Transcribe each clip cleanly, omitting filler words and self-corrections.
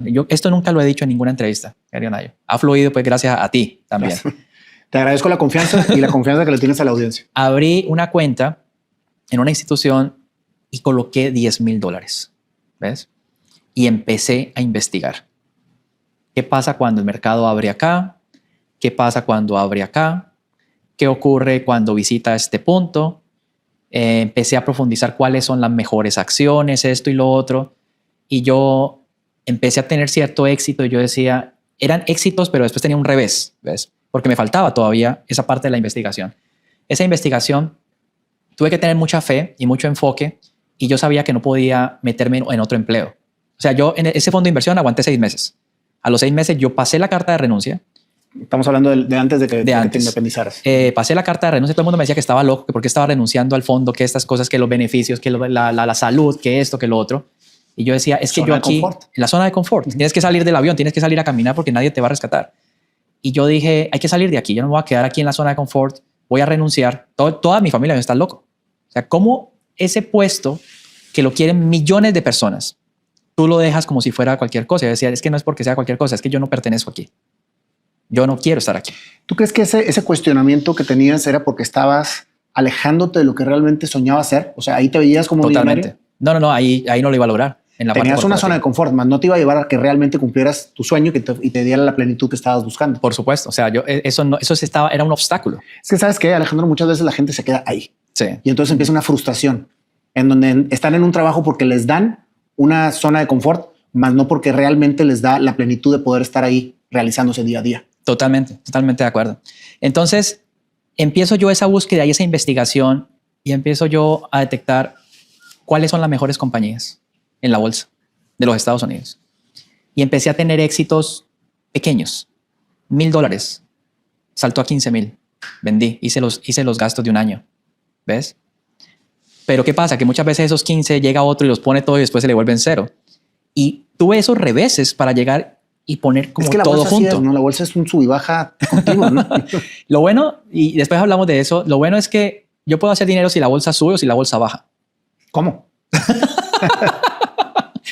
Yo esto nunca lo he dicho en ninguna entrevista, querido Nayo. Ha fluido pues gracias a ti también. Gracias. Te agradezco la confianza y la confianza que le tienes a la audiencia. Abrí una cuenta en una institución y coloqué $10,000, ¿ves? Y empecé a investigar. ¿Qué pasa cuando el mercado abre acá? ¿Qué pasa cuando abre acá? ¿Qué ocurre cuando visita este punto? Empecé a profundizar cuáles son las mejores acciones, esto y lo otro. Y yo empecé a tener cierto éxito. Y yo decía, eran éxitos, pero después tenía un revés, ¿ves? Porque me faltaba todavía esa parte de la investigación. Esa investigación tuve que tener mucha fe y mucho enfoque. Y yo sabía que no podía meterme en otro empleo. O sea, yo en ese fondo de inversión aguanté 6 meses. A los 6 meses yo pasé la carta de renuncia. Estamos hablando de antes de que te independizaras. Pasé la carta de renuncia. Todo el mundo me decía que estaba loco, que porque estaba renunciando al fondo, que estas cosas, que los beneficios, que la salud, que esto, que lo otro. Y yo decía, es que yo aquí, en la zona de confort, tienes que salir del avión, tienes que salir a caminar porque nadie te va a rescatar. Y yo dije, hay que salir de aquí. Yo no me voy a quedar aquí en la zona de confort. Voy a renunciar. Toda mi familia me está loco. O sea, ¿cómo ese puesto que lo quieren millones de personas, tú lo dejas como si fuera cualquier cosa? Yo decía, es que no es porque sea cualquier cosa, es que yo no pertenezco aquí. Yo no quiero estar aquí. ¿Tú crees que ese cuestionamiento que tenías era porque estabas alejándote de lo que realmente soñabas ser? O sea, ahí te veías como totalmente. millonario. No, ahí no lo iba a lograr. Tenías una zona de confort, más no te iba a llevar a que realmente cumplieras tu sueño y te diera la plenitud que estabas buscando. Por supuesto. O sea, era un obstáculo. Es que sabes que, Alejandro, muchas veces la gente se queda ahí. Sí. Y entonces empieza una frustración en donde están en un trabajo porque les dan una zona de confort, más no porque realmente les da la plenitud de poder estar ahí realizándose día a día. Totalmente de acuerdo. Entonces, empiezo yo esa búsqueda y esa investigación y empiezo yo a detectar cuáles son las mejores compañías en la bolsa de los Estados Unidos. Y empecé a tener éxitos pequeños. $1,000. Saltó a 15,000. Vendí. Hice los gastos de un año. ¿Ves? Pero ¿qué pasa? Que muchas veces esos 15 llega otro y los pone todo y después se le vuelven cero. Y tuve esos reveses para llegar y poner como todo junto. ¿No? La bolsa es un sub y baja continuo, ¿no? Lo bueno, y después hablamos de eso, lo bueno es que yo puedo hacer dinero si la bolsa sube o si la bolsa baja. ¿Cómo?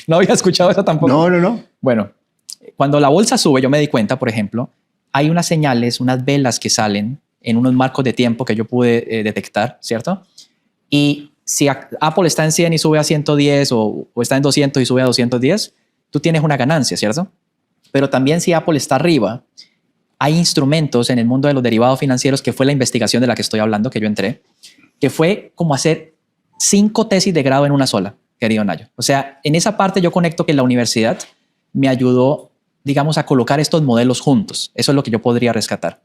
No había escuchado eso tampoco. No. Bueno, cuando la bolsa sube, yo me di cuenta, por ejemplo, hay unas señales, unas velas que salen en unos marcos de tiempo que yo pude detectar, ¿cierto? Y si Apple está en 100 y sube a 110 o está en 200 y sube a 210, tú tienes una ganancia, ¿cierto? Pero también si Apple está arriba, hay instrumentos en el mundo de los derivados financieros, que fue la investigación de la que estoy hablando, que yo entré, que fue como hacer 5 tesis de grado en una sola, querido Nayo. O sea, en esa parte yo conecto que la universidad me ayudó, digamos, a colocar estos modelos juntos. Eso es lo que yo podría rescatar.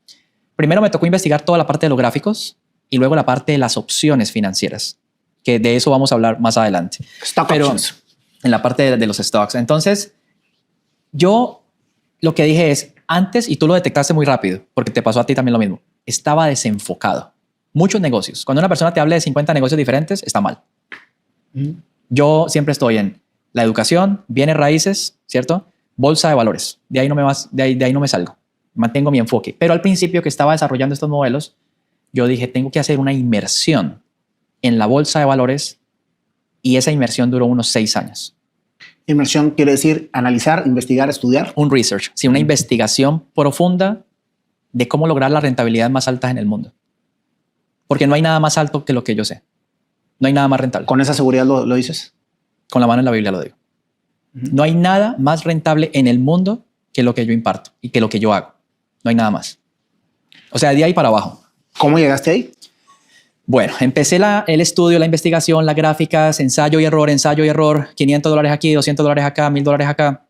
Primero me tocó investigar toda la parte de los gráficos y luego la parte de las opciones financieras, que de eso vamos a hablar más adelante. Pero en la parte de los stocks. Entonces, yo lo que dije es, antes, y tú lo detectaste muy rápido, porque te pasó a ti también lo mismo, estaba desenfocado. Muchos negocios. Cuando una persona te habla de 50 negocios diferentes, está mal. Yo siempre estoy en la educación, bienes raíces, ¿cierto? Bolsa de valores. De ahí no me salgo. Mantengo mi enfoque. Pero al principio que estaba desarrollando estos modelos, yo dije, tengo que hacer una inmersión en la bolsa de valores, y esa inmersión duró unos 6 años. Inmersión quiere decir analizar, investigar, estudiar. Un research, sí, una investigación profunda de cómo lograr las rentabilidades más altas en el mundo. Porque no hay nada más alto que lo que yo sé. No hay nada más rentable. ¿Con esa seguridad lo dices? Con la mano en la Biblia lo digo. No hay nada más rentable en el mundo que lo que yo imparto y que lo que yo hago. No hay nada más. O sea, de ahí para abajo. ¿Cómo llegaste ahí? Bueno, empecé el estudio, la investigación, las gráficas, ensayo y error, $500 aquí, $200 acá, $1,000 acá.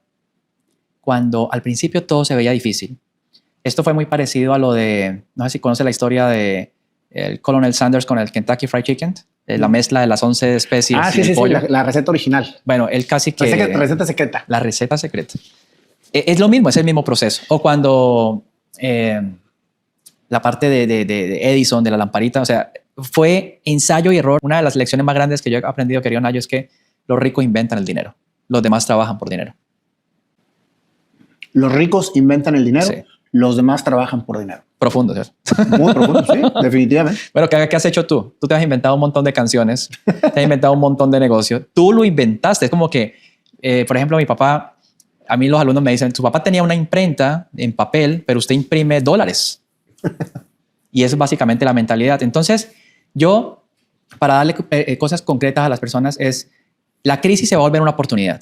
Cuando al principio todo se veía difícil. Esto fue muy parecido a lo de, no sé si conoce la historia de el Colonel Sanders con el Kentucky Fried Chicken, la mezcla de las 11 especies. Sí, la receta original. Bueno, él casi que... Receta secreta. La receta secreta. Es lo mismo, es el mismo proceso. O cuando la parte de Edison, de la lamparita, o sea, fue ensayo y error. Una de las lecciones más grandes que yo he aprendido, querido Nayo, es que los ricos inventan el dinero. Los demás trabajan por dinero. Los ricos inventan el dinero, sí. Los demás trabajan por dinero. Profundo, ¿cierto? Muy profundo, sí, definitivamente. Bueno, ¿qué has hecho tú? Tú te has inventado un montón de canciones, te has inventado un montón de negocios. Tú lo inventaste. Es como que, por ejemplo, mi papá a mí los alumnos me dicen, su papá tenía una imprenta en papel, pero usted imprime dólares. Y eso es básicamente la mentalidad. Entonces, yo, para darle cosas concretas a las personas, es la crisis se va a volver una oportunidad.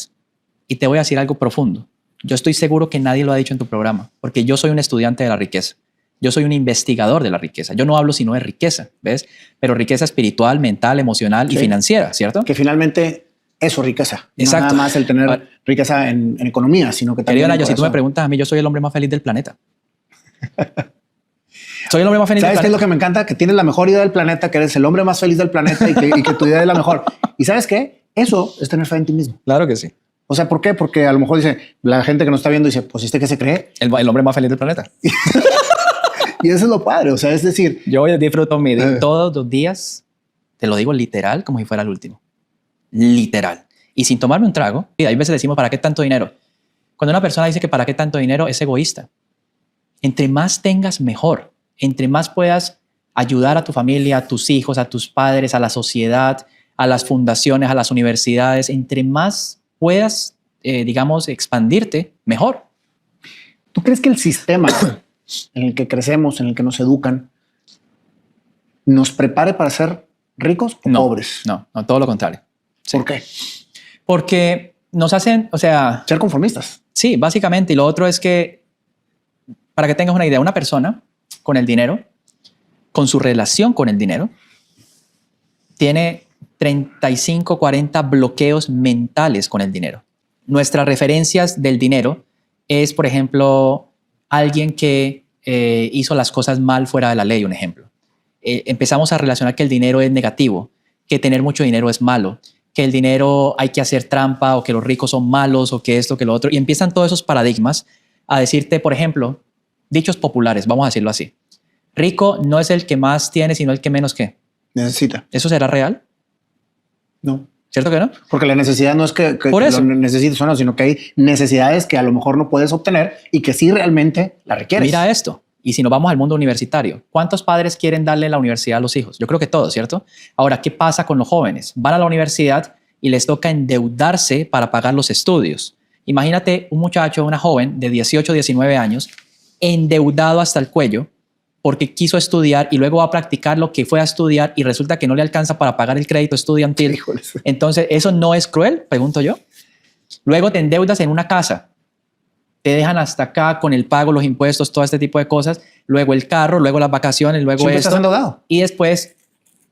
Y te voy a decir algo profundo. Yo estoy seguro que nadie lo ha dicho en tu programa, porque yo soy un estudiante de la riqueza. Yo soy un investigador de la riqueza. Yo no hablo sino de riqueza, ¿ves? Pero riqueza espiritual, mental, emocional y financiera, ¿cierto? Que finalmente eso es riqueza. Exacto. No nada más el tener riqueza en economía, sino que también. Querido Nayo, si tú me preguntas a mí, yo soy el hombre más feliz del planeta. Soy el hombre más feliz del planeta. ¿Sabes qué es lo que me encanta? Que tienes la mejor idea del planeta, que eres el hombre más feliz del planeta y que tu idea es la mejor. ¿Y sabes qué? Eso es tener fe en ti mismo. Claro que sí. O sea, ¿por qué? Porque a lo mejor dice la gente que nos está viendo, dice, pues ¿este qué se cree? El hombre más feliz del planeta. Y eso es lo padre. O sea, es decir, yo disfruto mi día todos los días. Te lo digo literal, como si fuera el último. Literal. Y sin tomarme un trago. Y hay veces decimos, ¿para qué tanto dinero? Cuando una persona dice que ¿para qué tanto dinero? Es egoísta. Entre más tengas, mejor. Entre más puedas ayudar a tu familia, a tus hijos, a tus padres, a la sociedad, a las fundaciones, a las universidades, entre más puedas, digamos, expandirte, mejor. ¿Tú crees que el sistema en el que crecemos, en el que nos educan, nos prepare para ser ricos o pobres? No, todo lo contrario. Sí. ¿Por qué? Porque nos hacen, o sea... ser conformistas. Sí, básicamente. Y lo otro es que, para que tengas una idea, una persona con el dinero, con su relación con el dinero, tiene 35, 40 bloqueos mentales con el dinero. Nuestras referencias del dinero es, por ejemplo, alguien que hizo las cosas mal fuera de la ley, un ejemplo. Empezamos a relacionar que el dinero es negativo, que tener mucho dinero es malo, que el dinero hay que hacer trampa o que los ricos son malos o que esto, que lo otro. Y empiezan todos esos paradigmas a decirte, por ejemplo, dichos populares, vamos a decirlo así. Rico no es el que más tiene, sino el que menos que necesita. ¿Eso será real? No. ¿Cierto que no? Porque la necesidad no es que por eso. lo necesites o no, sino que hay necesidades que a lo mejor no puedes obtener y que sí realmente la requieres. Mira esto. Y si nos vamos al mundo universitario, ¿cuántos padres quieren darle la universidad a los hijos? Yo creo que todos, ¿cierto? Ahora, ¿qué pasa con los jóvenes? Van a la universidad y les toca endeudarse para pagar los estudios. Imagínate un muchacho, una joven de 18, 19 años, endeudado hasta el cuello porque quiso estudiar y luego va a practicar lo que fue a estudiar y resulta que no le alcanza para pagar el crédito estudiantil. Híjoles. Entonces, ¿eso no es cruel? Pregunto yo. Luego te endeudas en una casa. Te dejan hasta acá con el pago, los impuestos, todo este tipo de cosas. Luego el carro, luego las vacaciones, luego Siempre esto. estás endeudado. Y después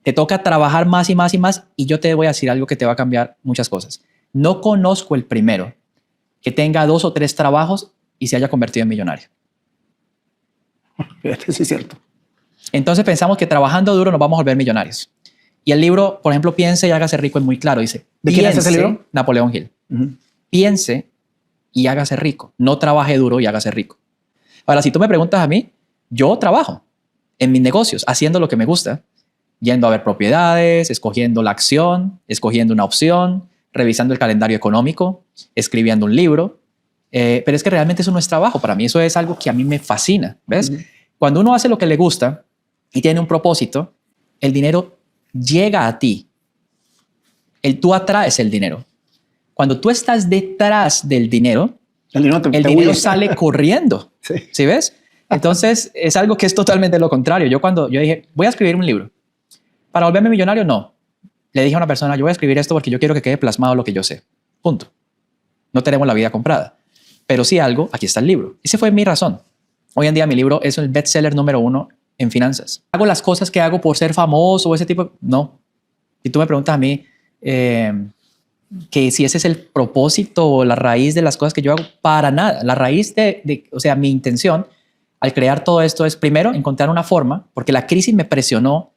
te toca trabajar más y más y más. Y yo te voy a decir algo que te va a cambiar muchas cosas. No conozco el primero que tenga 2 o 3 trabajos y se haya convertido en millonario. Fíjate, sí es cierto. Entonces pensamos que trabajando duro nos vamos a volver millonarios. Y el libro, por ejemplo, Piense y hágase rico es muy claro. Dice, ¿de quién es ese libro? Napoleón Hill. Piense y hágase rico. No trabaje duro y hágase rico. Ahora, si tú me preguntas a mí, yo trabajo en mis negocios, haciendo lo que me gusta, yendo a ver propiedades, escogiendo la acción, escogiendo una opción, revisando el calendario económico, escribiendo un libro. Pero es que realmente eso no es trabajo. Para mí eso es algo que a mí me fascina. ¿Ves? Cuando uno hace lo que le gusta y tiene un propósito, el dinero llega a ti. Tú atraes el dinero. Cuando tú estás detrás del dinero, el dinero sale corriendo. Sí. ¿Sí ves? Entonces es algo que es totalmente lo contrario. Yo dije, voy a escribir un libro. ¿Para volverme millonario? No. Le dije a una persona, yo voy a escribir esto porque yo quiero que quede plasmado lo que yo sé. Punto. No tenemos la vida comprada. Pero sí algo, aquí está el libro. Esa fue mi razón. Hoy en día mi libro es el bestseller número 1 en finanzas. ¿Hago las cosas que hago por ser famoso o ese tipo? No. Si tú me preguntas a mí que si ese es el propósito o la raíz de las cosas que yo hago, para nada. La raíz o sea, mi intención al crear todo esto es primero encontrar una forma, porque la crisis me presionó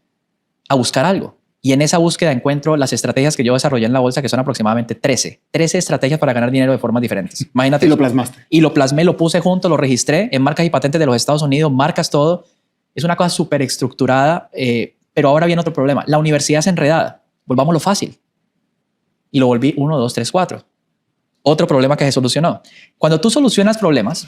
a buscar algo. Y en esa búsqueda encuentro las estrategias que yo desarrollé en la bolsa, que son aproximadamente 13 estrategias para ganar dinero de formas diferentes. Imagínate. Y lo plasmaste. Y lo plasmé, lo puse junto, lo registré en marcas y patentes de los Estados Unidos, marcas todo. Es una cosa súper estructurada, pero ahora viene otro problema. La universidad es enredada. Volvamos lo fácil. Y lo volví 1, 2, 3, 4. Otro problema que se solucionó. Cuando tú solucionas problemas,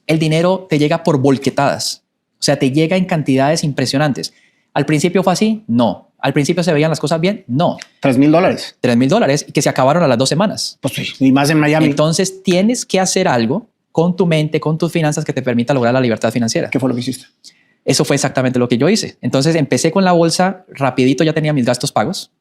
el dinero te llega por volquetadas. O sea, te llega en cantidades impresionantes. ¿Al principio fue así? No. ¿Al principio se veían las cosas bien? No. $3,000. $3,000 y que se acabaron a las 2 semanas. Pues sí, y más en Miami. Entonces tienes que hacer algo con tu mente, con tus finanzas que te permita lograr la libertad financiera. ¿Qué fue lo que hiciste? Eso fue exactamente lo que yo hice. Entonces empecé con la bolsa, rapidito ya tenía mis gastos pagos.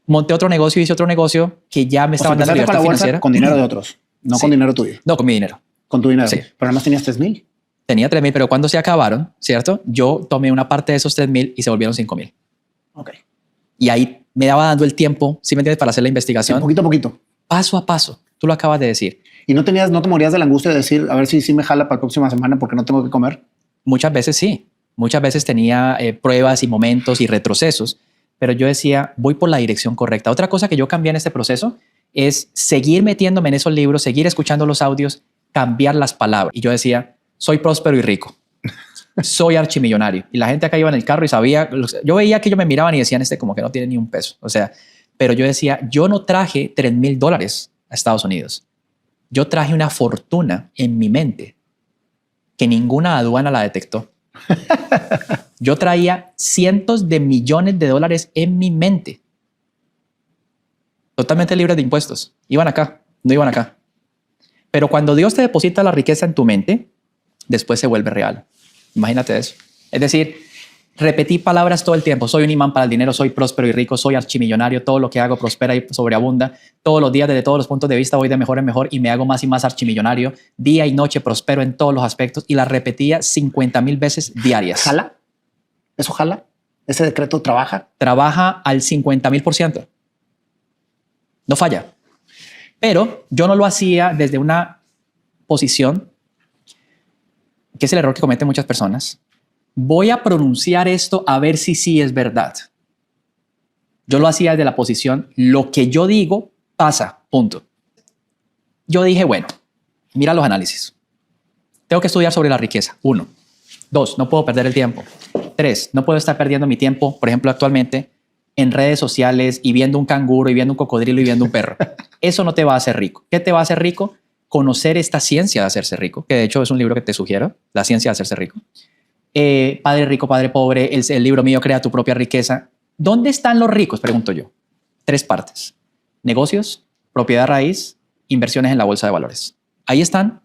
Monté otro negocio, hice otro negocio que ya me estaban dando empezaste libertad con la bolsa financiera. con dinero de otros, no Sí. con dinero tuyo. No, con mi dinero. Con tu dinero. Sí. Pero además tenías 3,000. Tenía 3,000, pero cuando se acabaron, ¿cierto? Yo tomé una parte de esos 3,000 y se volvieron 5,000. Ok. Y ahí me daba dando el tiempo, ¿sí me entiendes? Para hacer la investigación. Poquito a poquito. Paso a paso. Tú lo acabas de decir. Y no te morías de la angustia de decir, a ver si me jala para la próxima semana porque no tengo que comer. Muchas veces sí. Muchas veces tenía pruebas y momentos y retrocesos, pero yo decía, voy por la dirección correcta. Otra cosa que yo cambié en este proceso es seguir metiéndome en esos libros, seguir escuchando los audios, cambiar las palabras. Y yo decía, soy próspero y rico. Soy archimillonario. Y la gente acá iba en el carro y sabía, yo veía que ellos me miraban y decían, como que no tiene ni un peso. O sea, pero yo decía, yo no traje $3,000 a Estados Unidos. Yo traje una fortuna en mi mente que ninguna aduana la detectó. Yo traía cientos de millones de dólares en mi mente. Totalmente libres de impuestos. Iban acá, no iban acá. Pero cuando Dios te deposita la riqueza en tu mente, después se vuelve real. Imagínate eso. Es decir, repetí palabras todo el tiempo. Soy un imán para el dinero, soy próspero y rico, soy archimillonario, todo lo que hago prospera y sobreabunda. Todos los días, desde todos los puntos de vista, voy de mejor en mejor y me hago más y más archimillonario. Día y noche prospero en todos los aspectos y la repetía 50,000 veces diarias. ¿Jala? ¿Eso jala? ¿Ese decreto trabaja? Trabaja al 50,000%. No falla. Pero yo no lo hacía desde una posición, que es el error que cometen muchas personas. Voy a pronunciar esto a ver si sí es verdad. Yo lo hacía desde la posición, lo que yo digo pasa, punto. Yo dije, bueno, mira los análisis. Tengo que estudiar sobre la riqueza. 1. 2, no puedo perder el tiempo. 3, no puedo estar perdiendo mi tiempo, por ejemplo, actualmente, en redes sociales y viendo un canguro y viendo un cocodrilo y viendo un perro. Eso no te va a hacer rico. ¿Qué te va a hacer rico? Conocer esta ciencia de hacerse rico, que de hecho es un libro que te sugiero, La ciencia de hacerse rico. Padre rico, padre pobre, el libro mío, Crea tu propia riqueza. ¿Dónde están los ricos? Pregunto yo. 3 partes. Negocios, propiedad raíz, inversiones en la bolsa de valores. Ahí están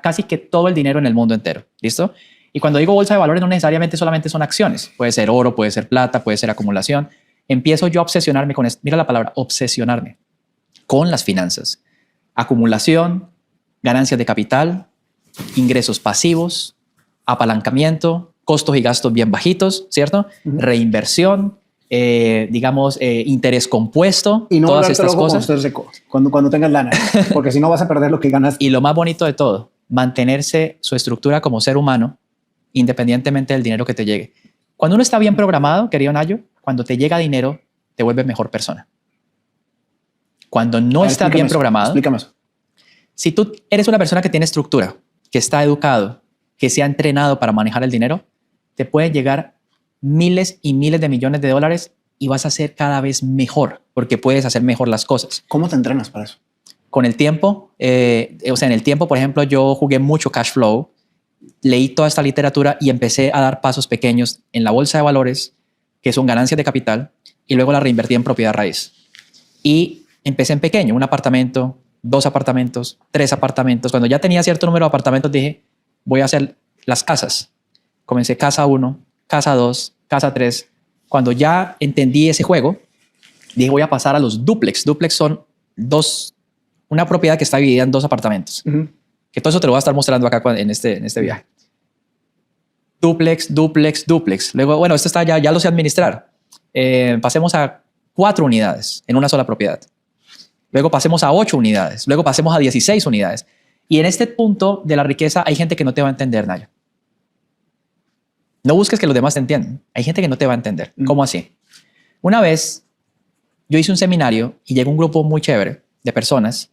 casi que todo el dinero en el mundo entero. ¿Listo? Y cuando digo bolsa de valores no necesariamente solamente son acciones. Puede ser oro, puede ser plata, puede ser acumulación. Empiezo yo a obsesionarme con esto. Mira la palabra, obsesionarme con las finanzas. Acumulación, ganancias de capital, ingresos pasivos, apalancamiento, costos y gastos bien bajitos, ¿cierto? Reinversión, interés compuesto, y no todas estas cosas. Cuando estés rico, cuando tengas lana, porque si no vas a perder lo que ganas. Y lo más bonito de todo, mantenerse su estructura como ser humano, independientemente del dinero que te llegue. Cuando uno está bien programado, querido Nayo, cuando te llega dinero, te vuelves mejor persona. Cuando no estás bien programado, explícame eso. Si tú eres una persona que tiene estructura, que está educado, que se ha entrenado para manejar el dinero, te pueden llegar miles y miles de millones de dólares y vas a ser cada vez mejor porque puedes hacer mejor las cosas. ¿Cómo te entrenas para eso? Con el tiempo, en el tiempo, por ejemplo, yo jugué mucho cash flow, leí toda esta literatura y empecé a dar pasos pequeños en la bolsa de valores, que son ganancias de capital, y luego la reinvertí en propiedad raíz. Y empecé en pequeño, 1 apartamento, 2 apartamentos, 3 apartamentos. Cuando ya tenía cierto número de apartamentos, dije, voy a hacer las casas. Comencé casa 1, casa 2, casa 3. Cuando ya entendí ese juego, dije, voy a pasar a los dúplex. Dúplex son una propiedad que está dividida en 2 apartamentos. Que todo eso te lo voy a estar mostrando acá en este viaje. Dúplex, dúplex, dúplex. Luego, bueno, esto está ya lo sé administrar. Pasemos a 4 unidades en una sola propiedad. Luego pasemos a 8 unidades. Luego pasemos a 16 unidades. Y en este punto de la riqueza hay gente que no te va a entender, Nayo. No busques que los demás te entiendan. Hay gente que no te va a entender. ¿Cómo así? Una vez yo hice un seminario y llegó un grupo muy chévere de personas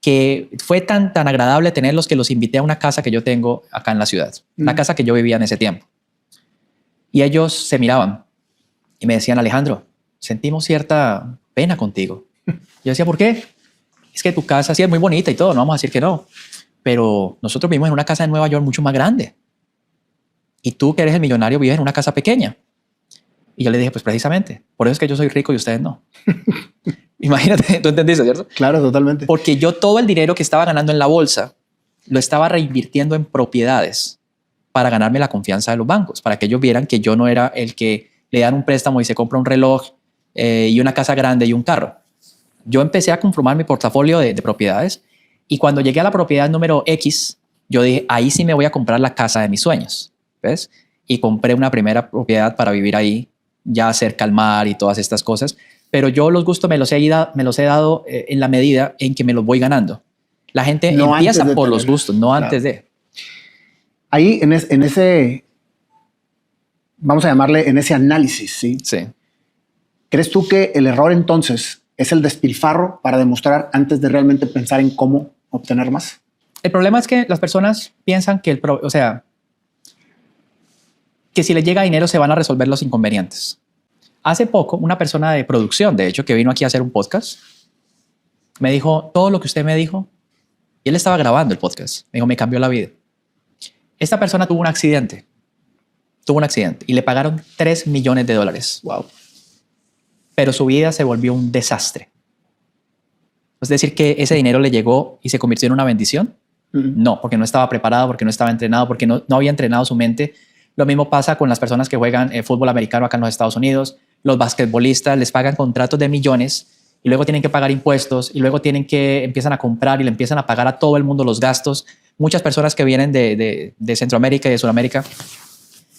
que fue tan agradable tenerlos que los invité a una casa que yo tengo acá en la ciudad. Una casa que yo vivía en ese tiempo. Y ellos se miraban y me decían, Alejandro, sentimos cierta pena contigo. Yo decía, ¿por qué? Es que tu casa sí es muy bonita y todo, no vamos a decir que no. Pero nosotros vivimos en una casa en Nueva York mucho más grande. Y tú, que eres el millonario, vives en una casa pequeña. Y yo le dije, pues precisamente, por eso es que yo soy rico y ustedes no. Imagínate, tú entendiste, ¿cierto? Claro, totalmente. Porque yo todo el dinero que estaba ganando en la bolsa lo estaba reinvirtiendo en propiedades para ganarme la confianza de los bancos, para que ellos vieran que yo no era el que le dan un préstamo y se compra un reloj y una casa grande y un carro. Yo empecé a conformar mi portafolio de propiedades y cuando llegué a la propiedad número X, yo dije, ahí sí me voy a comprar la casa de mis sueños, ¿ves? Y compré una primera propiedad para vivir ahí, ya cerca al mar y todas estas cosas. Pero yo los gustos me los he dado en la medida en que me los voy ganando. La gente No empieza antes de por tener. los gustos, no Claro. antes de. Ahí en ese, vamos a llamarle en ese análisis, ¿sí? Sí. ¿Crees tú que el error entonces es el despilfarro para demostrar antes de realmente pensar en cómo obtener más? El problema es que las personas piensan que que si les llega dinero se van a resolver los inconvenientes. Hace poco, una persona de producción, de hecho, que vino aquí a hacer un podcast, me dijo todo lo que usted me dijo. Y él estaba grabando el podcast. Me dijo, me cambió la vida. Esta persona tuvo un accidente. Y le pagaron $3 millones. Wow. Pero su vida se volvió un desastre. ¿Es decir que ese dinero le llegó y se convirtió en una bendición? No, porque no estaba preparado, porque no estaba entrenado, porque no había entrenado su mente. Lo mismo pasa con las personas que juegan fútbol americano acá en los Estados Unidos. Los basquetbolistas les pagan contratos de millones y luego tienen que pagar impuestos y luego empiezan a comprar y le empiezan a pagar a todo el mundo los gastos. Muchas personas que vienen de Centroamérica y de Sudamérica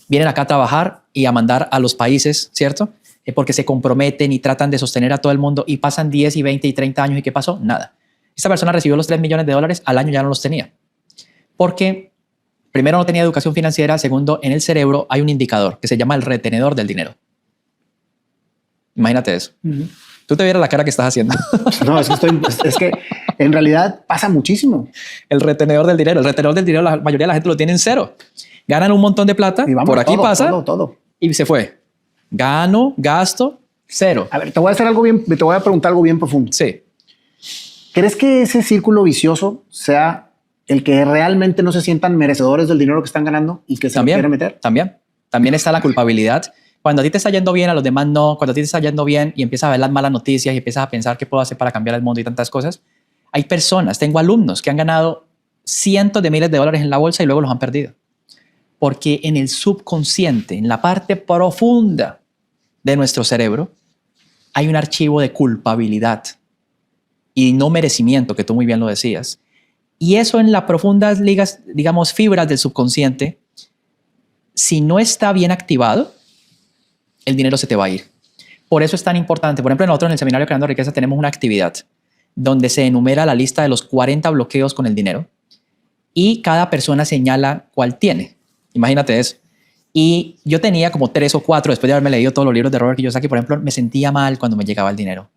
vienen acá a trabajar y a mandar a los países, ¿cierto? Porque se comprometen y tratan de sostener a todo el mundo y pasan 10 y 20 y 30 años y ¿qué pasó? Nada. Esta persona recibió los $3 millones, al año ya no los tenía. Porque primero no tenía educación financiera, segundo, en el cerebro hay un indicador que se llama el retenedor del dinero. Imagínate eso. Tú te vieras la cara que estás haciendo. No, es que en realidad pasa muchísimo. El retenedor del dinero. El retenedor del dinero, la mayoría de la gente lo tiene en cero. Ganan un montón de plata, Y vamos, por aquí todo, pasa todo. y se fue. Gano, gasto, cero. A ver, te voy a preguntar algo bien profundo. Sí. ¿Crees que ese círculo vicioso sea el que realmente no se sientan merecedores del dinero que están ganando y que se lo quieren meter? También está la culpabilidad. Cuando a ti te está yendo bien, a los demás no. Cuando a ti te está yendo bien y empiezas a ver las malas noticias y empiezas a pensar qué puedo hacer para cambiar el mundo y tantas cosas. Hay personas, tengo alumnos que han ganado cientos de miles de dólares en la bolsa y luego los han perdido. Porque en el subconsciente, en la parte profunda de nuestro cerebro, hay un archivo de culpabilidad y no merecimiento, que tú muy bien lo decías. Y eso en las profundas ligas, digamos, fibras del subconsciente, si no está bien activado, el dinero se te va a ir. Por eso es tan importante. Por ejemplo, nosotros en el Seminario Creando Riqueza tenemos una actividad donde se enumera la lista de los 40 bloqueos con el dinero y cada persona señala cuál tiene. Imagínate eso. Y yo tenía como 3 o 4, después de haberme leído todos los libros de Robert Kiyosaki, por ejemplo, me sentía mal cuando me llegaba el dinero.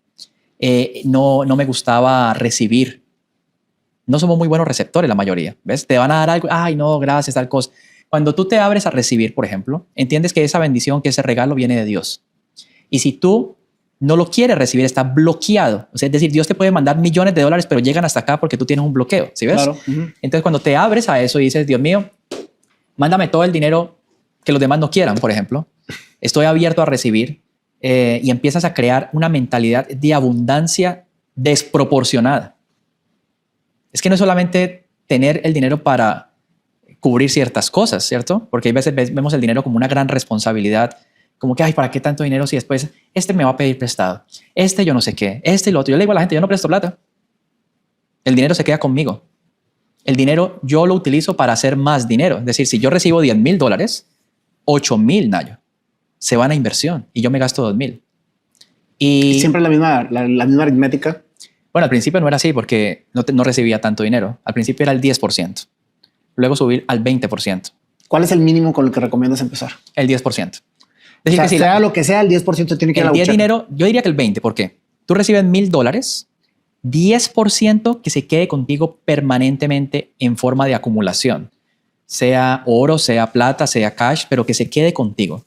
No me gustaba recibir. No somos muy buenos receptores la mayoría. ¿Ves? Te van a dar algo, ay no, gracias, tal cosa. Cuando tú te abres a recibir, por ejemplo, entiendes que esa bendición, que ese regalo viene de Dios. Y si tú no lo quieres recibir, está bloqueado. O sea, es decir, Dios te puede mandar millones de dólares, pero llegan hasta acá porque tú tienes un bloqueo. ¿Sí ves? Claro. Entonces, cuando te abres a eso y dices, Dios mío, mándame todo el dinero que los demás no quieran, por ejemplo. Estoy abierto a recibir y empiezas a crear una mentalidad de abundancia desproporcionada. Es que no es solamente tener el dinero para cubrir ciertas cosas, ¿cierto? Porque hay veces vemos el dinero como una gran responsabilidad, como que, ay, ¿para qué tanto dinero si después este me va a pedir prestado? Yo no sé qué, y lo otro. Yo le digo a la gente, yo no presto plata. El dinero se queda conmigo. El dinero yo lo utilizo para hacer más dinero. Es decir, si yo recibo $10,000, 8,000, Nayo, se van a inversión y yo me gasto 2,000. Y siempre la misma aritmética. Bueno, al principio no era así porque no recibía tanto dinero. Al principio era el 10%. Luego subir al 20%. ¿Cuál es el mínimo con el que recomiendas empezar? El 10%. Es decir, que si sea lo que sea, el 10% tiene que ir a la buchaca. El dinero, yo diría que el 20%. ¿Por qué? Tú recibes $1,000, 10% que se quede contigo permanentemente en forma de acumulación. Sea oro, sea plata, sea cash, pero que se quede contigo.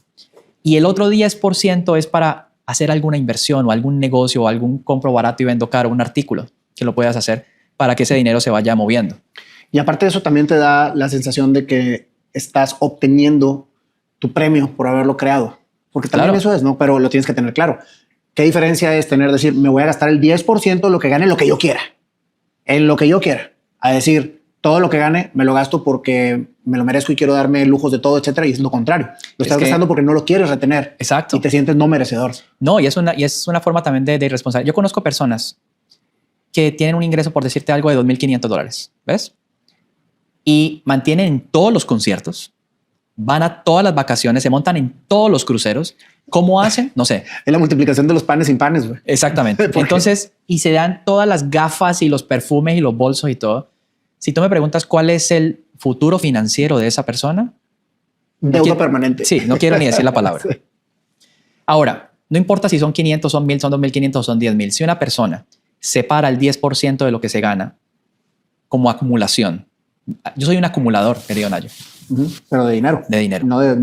Y el otro 10% es para hacer alguna inversión o algún negocio o algún compro barato y vendo caro, un artículo que lo puedas hacer para que ese dinero se vaya moviendo. Y aparte de eso también te da la sensación de que estás obteniendo tu premio por haberlo creado. Porque también Claro. eso es, ¿no? Pero lo tienes que tener claro. ¿Qué diferencia es decir, me voy a gastar el 10% de lo que gane en lo que yo quiera? En lo que yo quiera. A decir, todo lo que gane me lo gasto porque me lo merezco y quiero darme lujos de todo, etcétera. Y es lo contrario. Lo estás gastando porque no lo quieres retener. Exacto. Y te sientes no merecedor. No, y es una forma también de irresponsabilidad. Yo conozco personas que tienen un ingreso, por decirte algo, de $2,500, ¿ves? Y mantienen en todos los conciertos, van a todas las vacaciones, se montan en todos los cruceros. ¿Cómo hacen? No sé. Es la multiplicación de los panes sin panes, güey. Exactamente. Entonces, y se dan todas las gafas y los perfumes y los bolsos y todo. Si tú me preguntas cuál es el futuro financiero de esa persona, Deuda permanente. sí, no quiero ni decir la palabra. Sí. Ahora, no importa si son 500, son 1,000, son 2,500 o son 10,000. Si una persona separa el 10% de lo que se gana como acumulación. Yo soy un acumulador, querido Nayo. Pero de dinero. De dinero. No de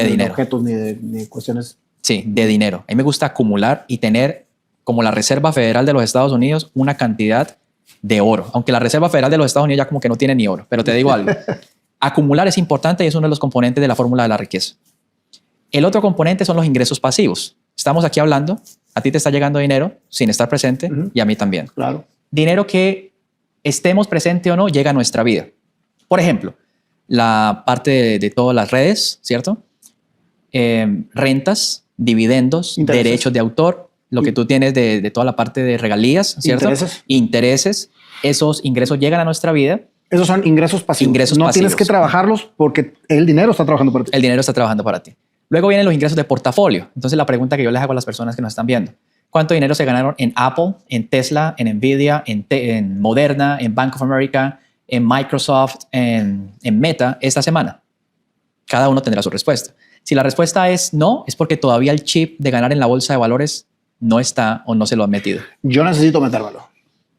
dinero. objetos ni de cuestiones. Sí, de dinero. A mí me gusta acumular y tener, como la Reserva Federal de los Estados Unidos, una cantidad de oro. Aunque la Reserva Federal de los Estados Unidos ya como que no tiene ni oro. Pero te digo algo. Acumular es importante y es uno de los componentes de la fórmula de la riqueza. El otro componente son los ingresos pasivos. Estamos aquí hablando, a ti te está llegando dinero sin estar presente y a mí también. Claro. Dinero que estemos presente o no llega a nuestra vida. Por ejemplo, la parte de todas las redes, ¿cierto? Rentas, dividendos, Intereses. derechos de autor, lo que tú tienes de toda la parte de regalías, ¿cierto? Intereses. Intereses. Esos ingresos llegan a nuestra vida. Esos son ingresos pasivos. Ingresos no pasivos. tienes que trabajarlos porque el dinero está trabajando por ti. El dinero está trabajando para ti. Luego vienen los ingresos de portafolio. Entonces la pregunta que yo les hago a las personas que nos están viendo. ¿Cuánto dinero se ganaron en Apple, en Tesla, en Nvidia, en Moderna, en Bank of America, en Microsoft, en Meta esta semana? Cada uno tendrá su respuesta. Si la respuesta es no, es porque todavía el chip de ganar en la bolsa de valores no está o no se lo han metido. Yo necesito metérmelo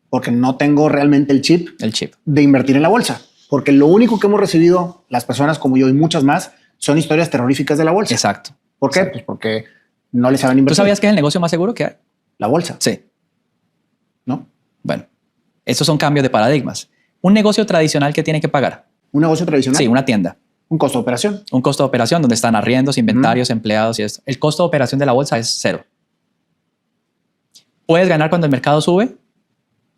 porque no tengo realmente el chip El chip. de invertir en la bolsa. Porque lo único que hemos recibido las personas como yo y muchas más son historias terroríficas de la bolsa. Exacto. ¿Por qué? Exacto. Pues porque no les saben ¿Tú invertir. sabías que es el negocio más seguro que hay? La bolsa, Sí. ¿no? Bueno, esos son cambios de paradigmas. Un negocio tradicional que tiene que pagar. Un negocio tradicional. Sí, una tienda. Un costo de operación. Un costo de operación donde están arriendos, inventarios, empleados y esto. El costo de operación de la bolsa es cero. Puedes ganar cuando el mercado sube.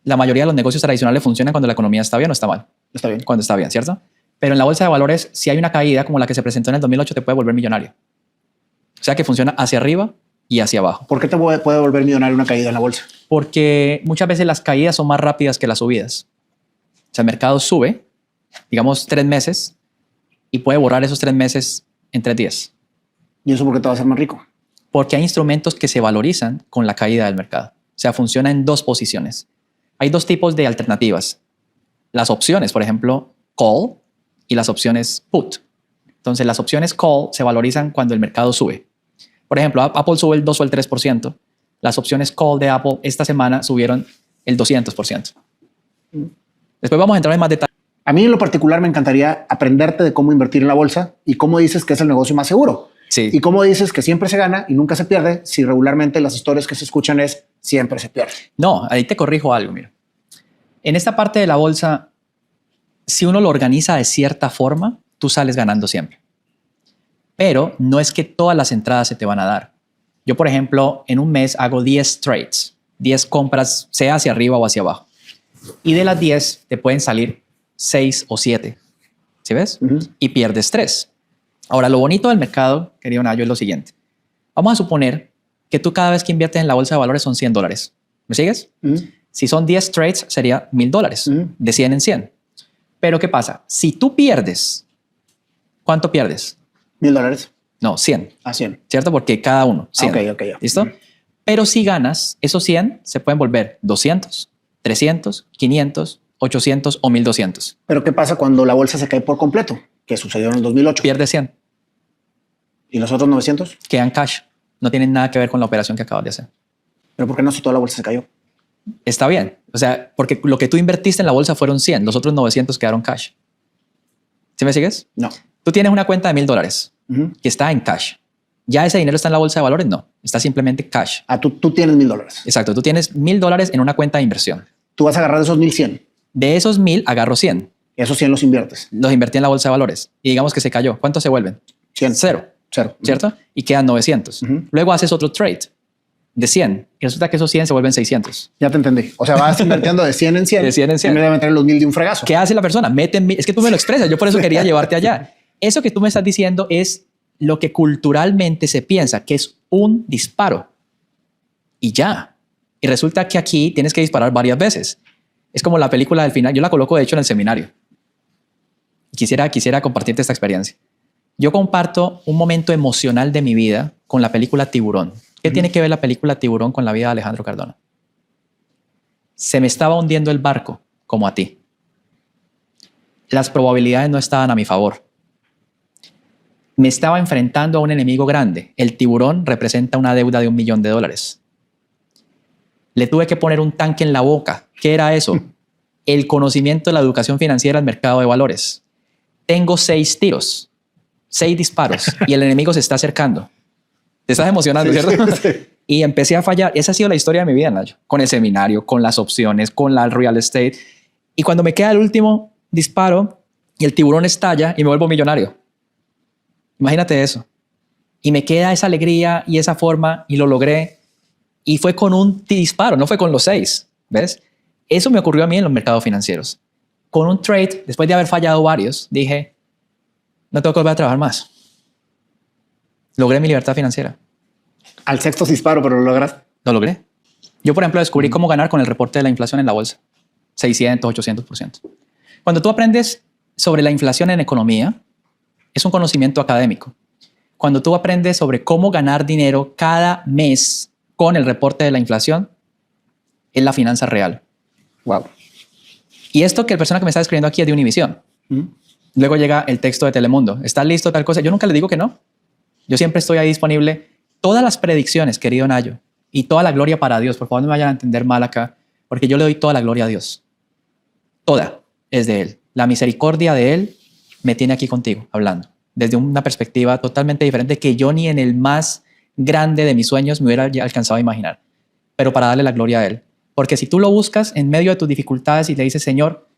La mayoría de los negocios tradicionales funcionan cuando la economía está bien o está mal. Está bien. Cuando está bien, ¿cierto? Pero en la bolsa de valores, si hay una caída como la que se presentó en el 2008, te puede volver millonario. O sea que funciona hacia arriba y hacia abajo. ¿Por qué te puede volver millonario una caída en la bolsa? Porque muchas veces las caídas son más rápidas que las subidas. O sea, el mercado sube, digamos, 3 meses y puede borrar esos 3 meses en 3 días. ¿Y eso por qué te va a hacer más rico? Porque hay instrumentos que se valorizan con la caída del mercado. O sea, funciona en 2 posiciones. Hay 2 tipos de alternativas. Las opciones, por ejemplo, call y las opciones put. Entonces, las opciones call se valorizan cuando el mercado sube. Por ejemplo, Apple sube el 2 o el 3%. Las opciones call de Apple esta semana subieron el 200%. Después vamos a entrar en más detalle. A mí en lo particular me encantaría aprenderte de cómo invertir en la bolsa y cómo dices que es el negocio más seguro. Sí. Y cómo dices que siempre se gana y nunca se pierde si regularmente las historias que se escuchan es siempre se pierde. No, ahí te corrijo algo, mira. En esta parte de la bolsa, si uno lo organiza de cierta forma, tú sales ganando siempre. Pero no es que todas las entradas se te van a dar. Yo, por ejemplo, en un mes hago 10 trades, 10 compras, sea hacia arriba o hacia abajo. Y de las 10 te pueden salir 6 o 7. ¿Sí ves? Y pierdes 3. Ahora, lo bonito del mercado, querido Nayo, es lo siguiente. Vamos a suponer que tú cada vez que inviertes en la bolsa de valores son $100. ¿Me sigues? Si son 10 trades, sería $1,000, de 100 en 100. Pero ¿qué pasa? Si tú pierdes, ¿cuánto pierdes? $1,000. No, 100. A 100. ¿Cierto? Porque cada uno, 100. Ok, ya. ¿Listo? Pero si ganas, esos 100 se pueden volver 200, 300, 500, 800 o 1,200. Pero ¿qué pasa cuando la bolsa se cae por completo? Que sucedió en el 2008. Pierdes 100. ¿Y los otros 900? Quedan cash. No tienen nada que ver con la operación que acabas de hacer. ¿Pero por qué no si toda la bolsa se cayó? Está bien. O sea, porque lo que tú invertiste en la bolsa fueron 100. Los otros 900 quedaron cash. ¿Sí me sigues? No. Tú tienes una cuenta de $1,000 que está en cash. ¿Ya ese dinero está en la bolsa de valores? No. Está simplemente cash. Ah, tú tienes $1,000. Exacto. Tú tienes $1,000 en una cuenta de inversión. Tú vas a agarrar de esos 1,100. De esos 1,000 agarro 100. Esos 100 los inviertes. Los invertí en la bolsa de valores. Y digamos que se cayó. ¿Cuántos se vuelven? 100. Cero. Cero. ¿cierto? Y quedan 900. Luego haces otro trade de 100 y resulta que esos 100 se vuelven 600. Ya te entendí. O sea, vas invirtiendo de 100 en 100. De 100 en 100. En vez de meter los 1000 de un fregazo. ¿Qué hace la persona? Mete en es que tú me lo expresas. Yo por eso quería llevarte allá. Eso que tú me estás diciendo es lo que culturalmente se piensa que es un disparo. Y ya. Y resulta que aquí tienes que disparar varias veces. Es como la película del final. Yo la coloco, de hecho, en el seminario. Quisiera compartirte esta experiencia. Yo comparto un momento emocional de mi vida con la película Tiburón. ¿Qué tiene que ver la película Tiburón con la vida de Alejandro Cardona? Se me estaba hundiendo el barco, como a ti. Las probabilidades no estaban a mi favor. Me estaba enfrentando a un enemigo grande. El tiburón representa una deuda de $1 millón. Le tuve que poner un tanque en la boca. ¿Qué era eso? El conocimiento de la educación financiera al mercado de valores. Tengo 6 tiros, 6 disparos y el enemigo se está acercando. Te estás emocionando, sí, ¿cierto? Sí. Y empecé a fallar. Esa ha sido la historia de mi vida, Nayo. Con el seminario, con las opciones, con la real estate. Y cuando me queda el último disparo y el tiburón estalla y me vuelvo millonario. Imagínate eso. Y me queda esa alegría y esa forma y lo logré. Y fue con un disparo, no fue con los 6. ¿Ves? Eso me ocurrió a mí en los mercados financieros. Con un trade, después de haber fallado varios, dije, no tengo que volver a trabajar más. Logré mi libertad financiera. Al 6º disparo, pero lo lograste. Lo logré. Yo, por ejemplo, descubrí cómo ganar con el reporte de la inflación en la bolsa. 600, 800%. Cuando tú aprendes sobre la inflación en economía, es un conocimiento académico. Cuando tú aprendes sobre cómo ganar dinero cada mes con el reporte de la inflación, es la finanza real. Wow. Y esto que la persona que me está escribiendo aquí es de Univisión. Luego llega el texto de Telemundo. ¿Estás listo? Tal cosa. Yo nunca le digo que no. Yo siempre estoy ahí disponible. Todas las predicciones, querido Nayo, y toda la gloria para Dios. Por favor, no me vayan a entender mal acá, porque yo le doy toda la gloria a Dios. Toda es de Él. La misericordia de Él me tiene aquí contigo, hablando, desde una perspectiva totalmente diferente que yo ni en el más grande de mis sueños me hubiera alcanzado a imaginar. Pero para darle la gloria a Él. Porque si tú lo buscas en medio de tus dificultades y le dices, Señor,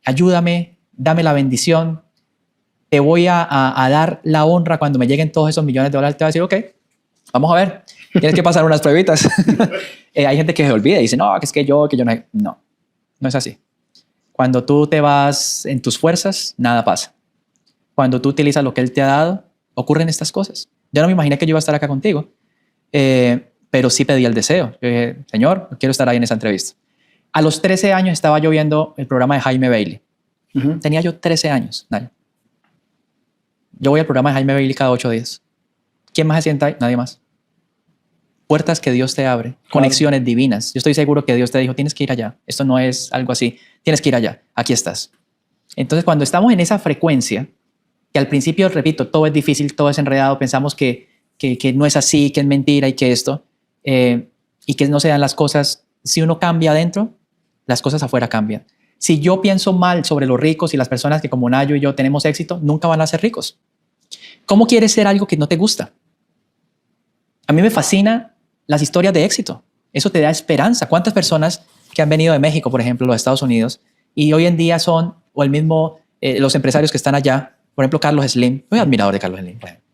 ayúdame, dame la bendición, te voy a dar la honra cuando me lleguen todos esos millones de dólares, te va a decir, ok, vamos a ver, tienes que pasar unas pruebitas. Hay gente que se olvida y dice, no, que es que yo no. No es así. Cuando tú te vas en tus fuerzas, nada pasa. Cuando tú utilizas lo que Él te ha dado, ocurren estas cosas. Yo no me imaginé que yo iba a estar acá contigo. Pero sí pedí el deseo. Yo dije, Señor, quiero estar ahí en esa entrevista. A los 13 años estaba yo viendo el programa de Jaime Bailey. Tenía yo 13 años. Nadie. Yo voy al programa de Jaime Bailey cada 8 días. ¿Quién más se sienta ahí? Nadie más. Puertas que Dios te abre, conexiones divinas. Yo estoy seguro que Dios te dijo, tienes que ir allá. Esto no es algo así. Tienes que ir allá. Aquí estás. Entonces, cuando estamos en esa frecuencia, que al principio, repito, todo es difícil, todo es enredado, pensamos que no es así, que es mentira y que esto... y que no se dan las cosas. Si uno cambia adentro, las cosas afuera cambian. Si yo pienso mal sobre los ricos y las personas que como Nayo y yo tenemos éxito, nunca van a ser ricos. ¿Cómo quieres ser algo que no te gusta? A mí me fascina las historias de éxito. Eso te da esperanza. ¿Cuántas personas que han venido de México, por ejemplo, los Estados Unidos, y hoy en día son, o el mismo, los empresarios que están allá, por ejemplo, Carlos Slim, soy admirador de Carlos Slim, por ejemplo.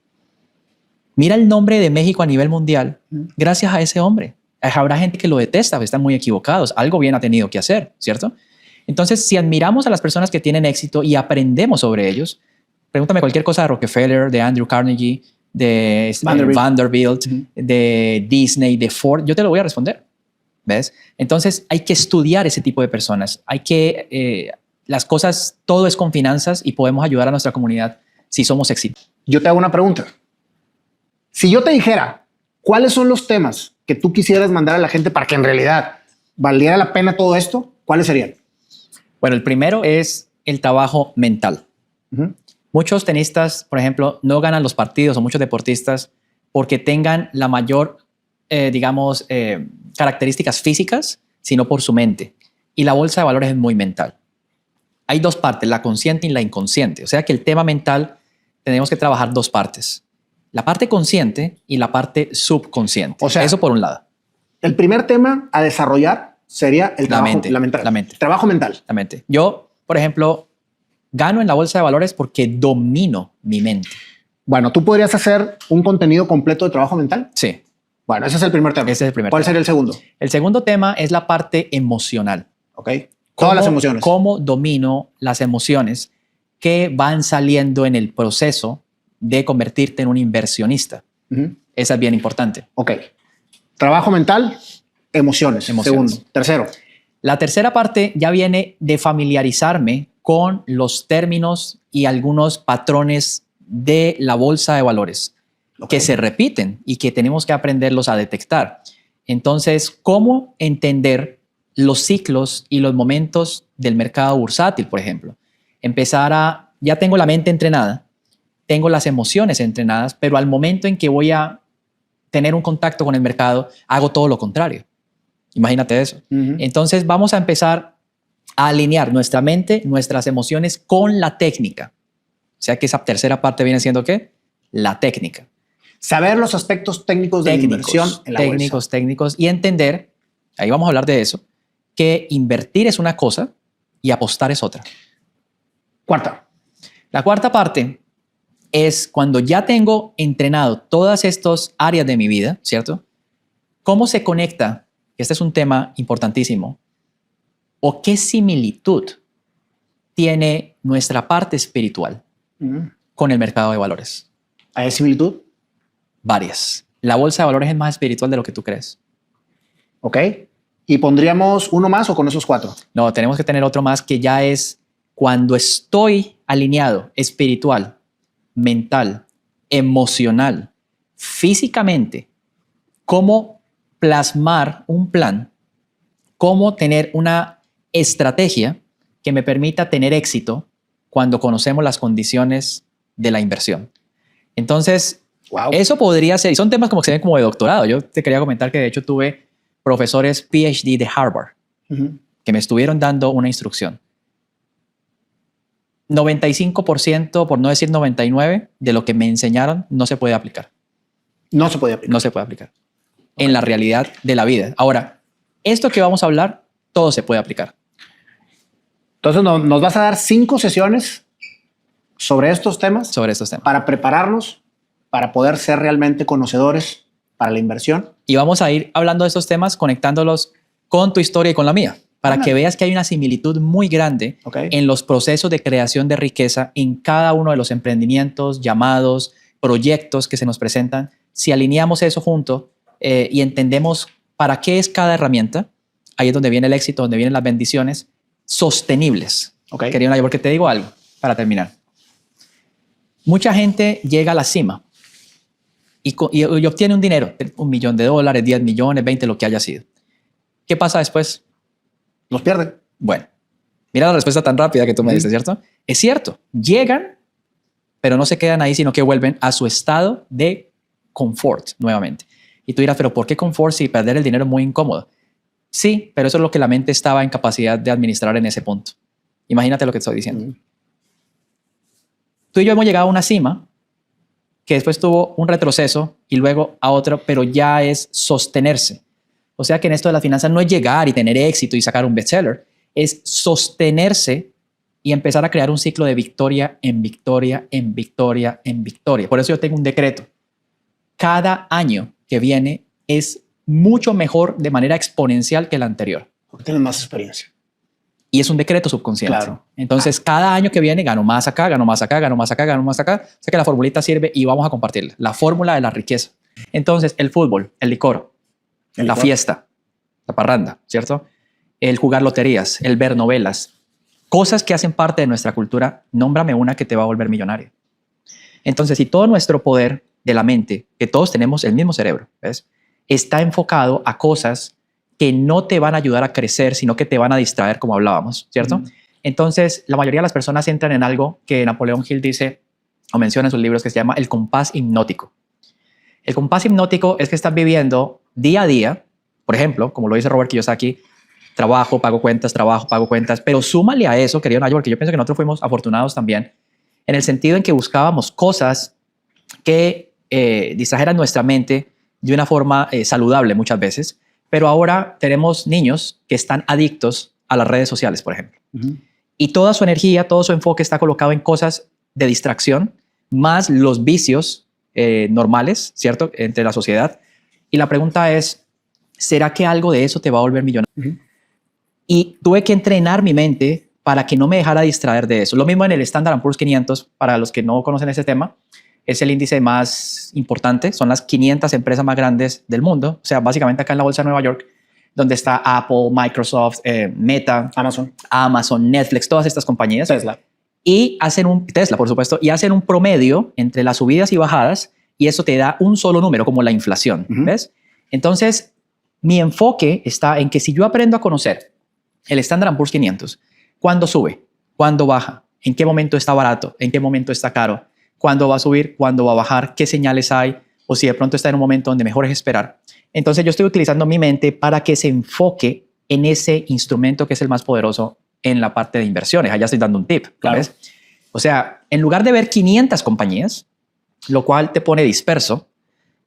Mira el nombre de México a nivel mundial gracias a ese hombre. Habrá gente que lo detesta, están muy equivocados. Algo bien ha tenido que hacer, ¿cierto? Entonces, si admiramos a las personas que tienen éxito y aprendemos sobre ellos, pregúntame cualquier cosa de Rockefeller, de Andrew Carnegie, de Vanderbilt, de Disney, de Ford, yo te lo voy a responder. ¿Ves? Entonces, hay que estudiar ese tipo de personas. Hay que, las cosas, todo es con finanzas y podemos ayudar a nuestra comunidad si somos exitosos. Yo te hago una pregunta. Si yo te dijera, ¿cuáles son los temas que tú quisieras mandar a la gente para que en realidad valiera la pena todo esto? ¿Cuáles serían? Bueno, el primero es el trabajo mental. Muchos tenistas, por ejemplo, no ganan los partidos o muchos deportistas porque tengan la mayor, características físicas, sino por su mente. Y la bolsa de valores es muy mental. Hay dos partes, la consciente y la inconsciente. O sea que el tema mental tenemos que trabajar dos partes. La parte consciente y la parte subconsciente. O sea, eso por un lado. El primer tema a desarrollar sería el trabajo, la mente. Trabajo mental. La mente. Yo, por ejemplo, gano en la bolsa de valores porque domino mi mente. Bueno, ¿tú podrías hacer un contenido completo de trabajo mental? Sí, Bueno, ese es el primer tema. ese es el primer ¿Cuál tema. sería el segundo? El segundo tema es la parte emocional. Ok. Todas las emociones. ¿Cómo domino las emociones que van saliendo en el proceso de convertirte en un inversionista? Esa es bien importante. Ok. Trabajo mental, emociones. Segundo. Tercero. La tercera parte ya viene de familiarizarme con los términos y algunos patrones de la bolsa de valores que se repiten y que tenemos que aprenderlos a detectar. Entonces, ¿cómo entender los ciclos y los momentos del mercado bursátil, por ejemplo? Ya tengo la mente entrenada, tengo las emociones entrenadas, pero al momento en que voy a tener un contacto con el mercado, hago todo lo contrario. Imagínate eso. Entonces vamos a empezar a alinear nuestra mente, nuestras emociones con la técnica. O sea que esa tercera parte viene siendo ¿qué? La técnica. Saber los aspectos técnicos de la inversión en la bolsa. Técnicos y entender, ahí vamos a hablar de eso, que invertir es una cosa y apostar es otra. Cuarta. La cuarta parte es cuando ya tengo entrenado todas estas áreas de mi vida, ¿cierto? ¿Cómo se conecta? Este es un tema importantísimo. ¿O qué similitud tiene nuestra parte espiritual con el mercado de valores? ¿Hay similitud? Varias. La bolsa de valores es más espiritual de lo que tú crees. Ok. ¿Y pondríamos uno más o con esos cuatro? No, tenemos que tener otro más que ya es cuando estoy alineado espiritual, mental, emocional, físicamente, cómo plasmar un plan, cómo tener una estrategia que me permita tener éxito cuando conocemos las condiciones de la inversión. Entonces, eso podría ser, y son temas como que se ven como de doctorado. Yo te quería comentar que de hecho tuve profesores PhD de Harvard que me estuvieron dando una instrucción. 95%, por no decir 99%, de lo que me enseñaron no se puede aplicar. No se puede aplicar. No se puede aplicar en la realidad de la vida. Ahora, esto que vamos a hablar, todo se puede aplicar. Entonces, nos vas a dar 5 sesiones sobre estos temas. Sobre estos temas. Para prepararnos, para poder ser realmente conocedores para la inversión. Y vamos a ir hablando de estos temas, conectándolos con tu historia y con la mía, para que veas que hay una similitud muy grande en los procesos de creación de riqueza en cada uno de los emprendimientos, llamados, proyectos que se nos presentan. Si alineamos eso junto y entendemos para qué es cada herramienta, ahí es donde viene el éxito, donde vienen las bendiciones sostenibles. Querido Nayo, porque te digo algo para terminar. Mucha gente llega a la cima y obtiene un dinero, $1 millón, 10 millones, 20, lo que haya sido. ¿Qué pasa después? Los pierden. Bueno, mira la respuesta tan rápida que tú me diste, ¿cierto? Es cierto, llegan, pero no se quedan ahí, sino que vuelven a su estado de confort nuevamente. Y tú dirás, pero ¿por qué confort si perder el dinero es muy incómodo? Sí, pero eso es lo que la mente estaba en capacidad de administrar en ese punto. Imagínate lo que estoy diciendo. Tú y yo hemos llegado a una cima que después tuvo un retroceso y luego a otro, pero ya es sostenerse. O sea que en esto de las finanzas no es llegar y tener éxito y sacar un bestseller, es sostenerse y empezar a crear un ciclo de victoria en victoria, en victoria, en victoria. Por eso yo tengo un decreto. Cada año que viene es mucho mejor de manera exponencial que el anterior. Porque tienes más experiencia. Y es un decreto subconsciente. Claro. Entonces, cada año que viene gano más acá, gano más acá, gano más acá, gano más acá. O sea que la formulita sirve y vamos a compartirla. La fórmula de la riqueza. Entonces, el fútbol, el licor, la fiesta, la parranda, ¿cierto? El jugar loterías, el ver novelas, cosas que hacen parte de nuestra cultura. Nómbrame una que te va a volver millonario. Entonces, si todo nuestro poder de la mente, que todos tenemos el mismo cerebro, ¿ves? Está enfocado a cosas que no te van a ayudar a crecer, sino que te van a distraer, como hablábamos, ¿cierto? Entonces, la mayoría de las personas entran en algo que Napoleón Hill dice o menciona en sus libros que se llama el compás hipnótico. El compás hipnótico es que estás viviendo día a día, por ejemplo, como lo dice Robert Kiyosaki, trabajo, pago cuentas, pero súmale a eso, querido Nayo, porque yo pienso que nosotros fuimos afortunados también, en el sentido en que buscábamos cosas que distrajeran nuestra mente de una forma saludable muchas veces, pero ahora tenemos niños que están adictos a las redes sociales, por ejemplo. Y toda su energía, todo su enfoque está colocado en cosas de distracción, más los vicios normales, ¿cierto? Entre la sociedad. Y la pregunta es, ¿será que algo de eso te va a volver millonario? Y tuve que entrenar mi mente para que no me dejara distraer de eso. Lo mismo en el Standard & Poor's 500, para los que no conocen ese tema, es el índice más importante, son las 500 empresas más grandes del mundo, o sea, básicamente acá en la bolsa de Nueva York, donde está Apple, Microsoft, Meta, Amazon, Netflix, todas estas compañías. Tesla. Y Tesla, por supuesto, y hacen un promedio entre las subidas y bajadas, y eso te da un solo número, como la inflación, ¿ves? Entonces, mi enfoque está en que si yo aprendo a conocer el Standard & Poor's 500, cuándo sube, cuándo baja, en qué momento está barato, en qué momento está caro, cuándo va a subir, cuándo va a bajar, qué señales hay, o si de pronto está en un momento donde mejor es esperar. Entonces yo estoy utilizando mi mente para que se enfoque en ese instrumento que es el más poderoso en la parte de inversiones. Allá estoy dando un tip. Claro. ¿Ves? O sea, en lugar de ver 500 compañías, lo cual te pone disperso,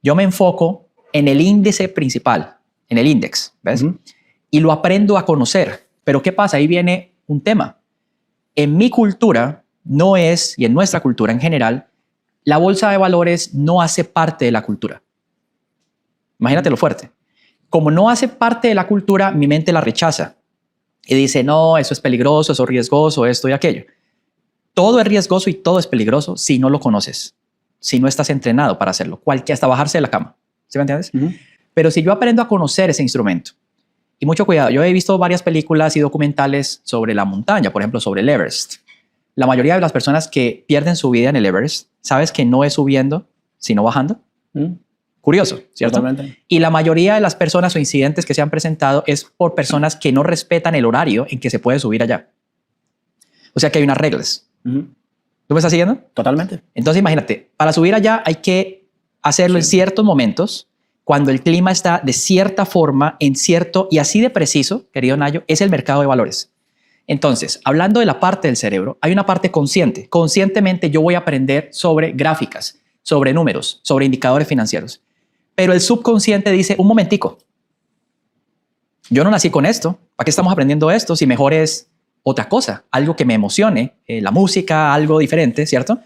yo me enfoco en el índice principal, en el index, ¿ves? Y lo aprendo a conocer. Pero ¿qué pasa? Ahí viene un tema. En mi cultura no es, y en nuestra cultura en general, la bolsa de valores no hace parte de la cultura. Imagínate lo fuerte. Como no hace parte de la cultura, mi mente la rechaza y dice, no, eso es peligroso, eso es riesgoso, esto y aquello. Todo es riesgoso y todo es peligroso si no lo conoces, si no estás entrenado para hacerlo, cualquier, hasta bajarse de la cama. ¿Sí me entiendes? Pero si yo aprendo a conocer ese instrumento, y mucho cuidado, yo he visto varias películas y documentales sobre la montaña, por ejemplo, sobre el Everest. La mayoría de las personas que pierden su vida en el Everest, ¿sabes que no es subiendo, sino bajando? Curioso, ¿cierto? Totalmente. Y la mayoría de las personas o incidentes que se han presentado es por personas que no respetan el horario en que se puede subir allá. O sea que hay unas reglas. ¿Tú me estás siguiendo? Totalmente. Entonces imagínate, para subir allá hay que hacerlo en ciertos momentos, cuando el clima está de cierta forma, en cierto, y así de preciso, querido Nayo, es el mercado de valores. Entonces, hablando de la parte del cerebro, hay una parte consciente. Conscientemente yo voy a aprender sobre gráficas, sobre números, sobre indicadores financieros. Pero el subconsciente dice, un momentico, yo no nací con esto, ¿para qué estamos aprendiendo esto? Si mejor es otra cosa, algo que me emocione, la música, algo diferente, ¿cierto?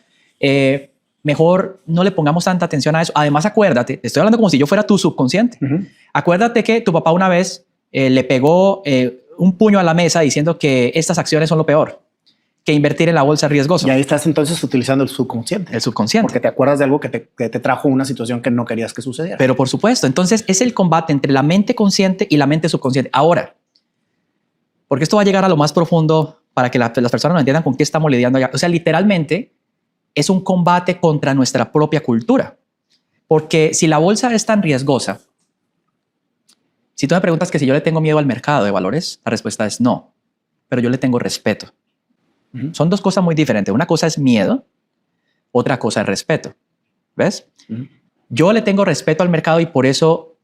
Mejor no le pongamos tanta atención a eso. Además, acuérdate, estoy hablando como si yo fuera tu subconsciente. Acuérdate que tu papá una vez le pegó un puño a la mesa diciendo que estas acciones son lo peor, que invertir en la bolsa es riesgoso. Y ahí estás entonces utilizando el subconsciente. El subconsciente. Porque te acuerdas de algo que te trajo una situación que no querías que sucediera. Pero por supuesto, entonces es el combate entre la mente consciente y la mente subconsciente. Ahora, porque esto va a llegar a lo más profundo para que las personas no entiendan con qué estamos lidiando allá. O sea, literalmente es un combate contra nuestra propia cultura. Porque si la bolsa es tan riesgosa, si tú me preguntas que si yo le tengo miedo al mercado de valores, la respuesta es no, pero yo le tengo respeto. Son dos cosas muy diferentes. Una cosa es miedo, otra cosa es respeto. ¿Ves? Yo le tengo respeto al mercado y por eso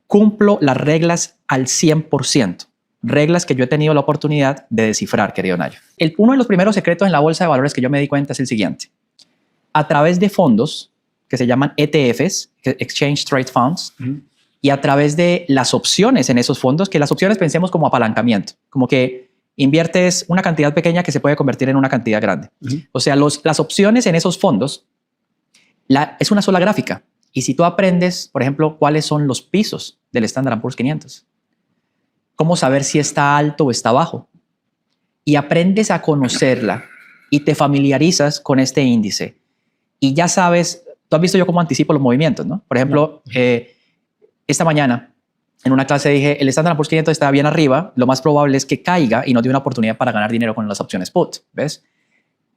cumplo las reglas al 100%. Reglas que yo he tenido la oportunidad de descifrar, querido Nayo. Uno de los primeros secretos en la bolsa de valores que yo me di cuenta es el siguiente. A través de fondos que se llaman ETFs, Exchange Trade Funds, y a través de las opciones en esos fondos, que las opciones pensemos como apalancamiento, como que inviertes una cantidad pequeña que se puede convertir en una cantidad grande. O sea, las opciones en esos fondos es una sola gráfica. Y si tú aprendes, por ejemplo, cuáles son los pisos del Standard & Poor's 500, cómo saber si está alto o está bajo, y aprendes a conocerla y te familiarizas con este índice, y ya sabes, tú has visto yo cómo anticipo los movimientos, ¿no? Por ejemplo, esta mañana en una clase dije, el Standard & Poor's 500 está bien arriba, lo más probable es que caiga y nos dé una oportunidad para ganar dinero con las opciones put, ¿ves?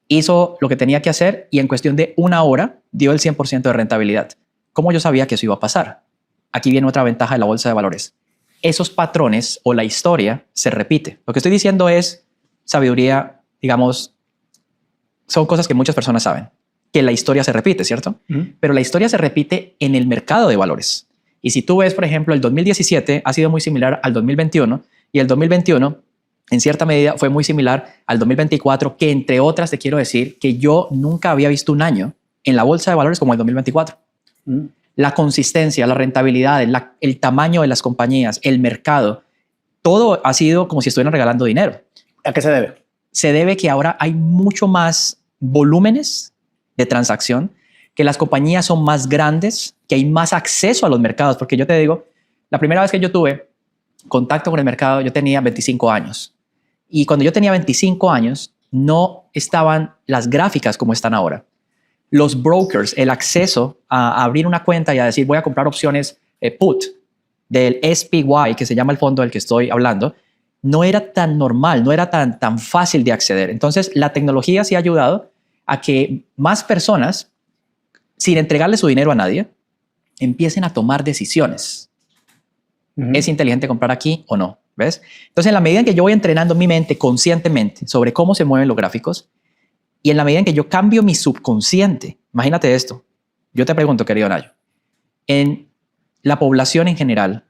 Hizo lo que tenía que hacer y en cuestión de una hora dio el 100% de rentabilidad. ¿Cómo yo sabía que eso iba a pasar? Aquí viene otra ventaja de la bolsa de valores. Esos patrones o la historia se repite. Lo que estoy diciendo es sabiduría, digamos, son cosas que muchas personas saben, que la historia se repite, ¿cierto? Pero la historia se repite en el mercado de valores. Y si tú ves, por ejemplo, el 2017 ha sido muy similar al 2021 y el 2021 en cierta medida fue muy similar al 2024, que entre otras te quiero decir que yo nunca había visto un año en la bolsa de valores como el 2024. La consistencia, la rentabilidad, el tamaño de las compañías, el mercado, todo ha sido como si estuvieran regalando dinero. ¿A qué se debe? Se debe que ahora hay mucho más volúmenes de transacción, que las compañías son más grandes, que hay más acceso a los mercados. Porque yo te digo, la primera vez que yo tuve contacto con el mercado, yo tenía 25 años. Y cuando yo tenía 25 años, no estaban las gráficas como están ahora. Los brokers, el acceso a abrir una cuenta y a decir voy a comprar opciones put del SPY, que se llama el fondo del que estoy hablando, no era tan normal, no era tan fácil de acceder. Entonces, la tecnología sí ha ayudado a que más personas, sin entregarle su dinero a nadie, empiecen a tomar decisiones. ¿Es inteligente comprar aquí o no? ¿Ves? Entonces, en la medida en que yo voy entrenando mi mente conscientemente sobre cómo se mueven los gráficos y en la medida en que yo cambio mi subconsciente, imagínate esto. Yo te pregunto, querido Nayo, en la población en general,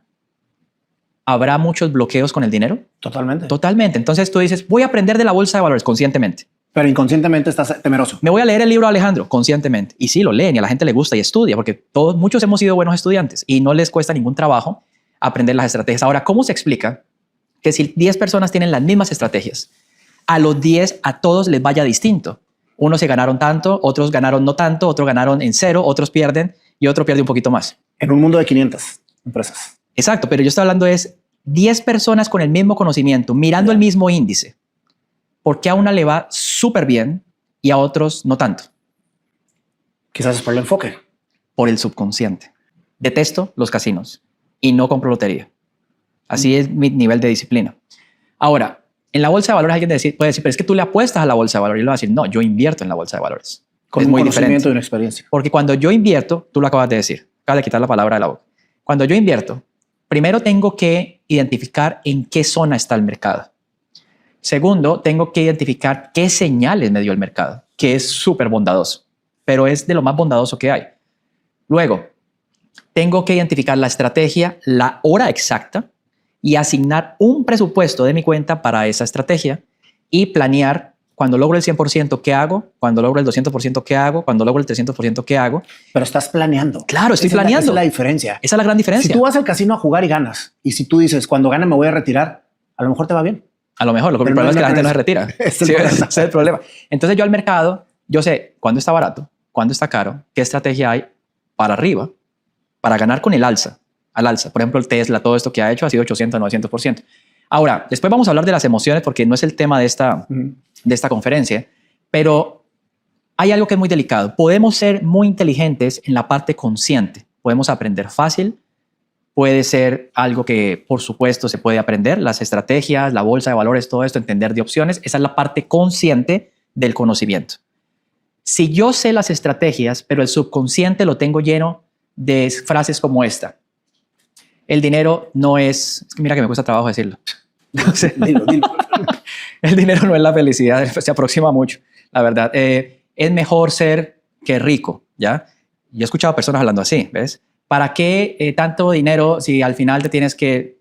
¿habrá muchos bloqueos con el dinero? Totalmente. Totalmente. Entonces tú dices, voy a aprender de la bolsa de valores conscientemente. Pero inconscientemente estás temeroso. Me voy a leer el libro de Alejandro conscientemente. Y sí, lo leen y a la gente le gusta y estudia, porque muchos hemos sido buenos estudiantes y no les cuesta ningún trabajo aprender las estrategias. Ahora, ¿cómo se explica que si 10 personas tienen las mismas estrategias, a los 10 a todos les vaya distinto? Unos se ganaron tanto, otros ganaron no tanto, otros ganaron en cero, otros pierden y otro pierde un poquito más. En un mundo de 500 empresas. Exacto, pero yo estoy hablando es 10 personas con el mismo conocimiento, mirando el mismo índice. ¿Por qué a una le va súper bien y a otros no tanto? Quizás es por el enfoque. Por el subconsciente. Detesto los casinos y no compro lotería. Así es mi nivel de disciplina. Ahora, en la bolsa de valores alguien puede decir, pero es que tú le apuestas a la bolsa de valores. Y le va a decir, no, yo invierto en la bolsa de valores. Con es un muy conocimiento diferente. y una experiencia. Porque cuando yo invierto, tú lo acabas de decir, acabas de quitar la palabra de la boca. Cuando yo invierto, primero tengo que identificar en qué zona está el mercado. Segundo, tengo que identificar qué señales me dio el mercado, que es súper bondadoso, pero es de lo más bondadoso que hay. Luego, tengo que identificar la estrategia, la hora exacta y asignar un presupuesto de mi cuenta para esa estrategia y planear cuando logro el 100% qué hago, cuando logro el 200% qué hago, cuando logro el 300% qué hago. Pero estás planeando. Claro, estoy planeando. Esa es la diferencia. Esa es la gran diferencia. Si tú vas al casino a jugar y ganas, y si tú dices, cuando gane me voy a retirar, a lo mejor te va bien. A lo mejor, el problema es que la gente no se retira. Ese Sí, ese es el problema. Entonces yo al mercado, yo sé cuándo está barato, cuándo está caro, qué estrategia hay para arriba, para ganar con el alza, al alza. Por ejemplo, el Tesla, todo esto que ha hecho ha sido 800, 900%. Ahora, después vamos a hablar de las emociones porque no es el tema de esta conferencia, pero hay algo que es muy delicado. Podemos ser muy inteligentes en la parte consciente. Podemos aprender fácil. Puede ser algo que, por supuesto, se puede aprender. Las estrategias, la bolsa de valores, todo esto, entender de opciones. Esa es la parte consciente del conocimiento. Si yo sé las estrategias, pero el subconsciente lo tengo lleno de frases como esta. El dinero no es que mira que me cuesta trabajo decirlo. Dilo. El dinero no es la felicidad, se aproxima mucho, la verdad. Es mejor ser que rico, ¿ya? Yo he escuchado personas hablando así, ¿ves? ¿Para qué tanto dinero si al final te tienes que,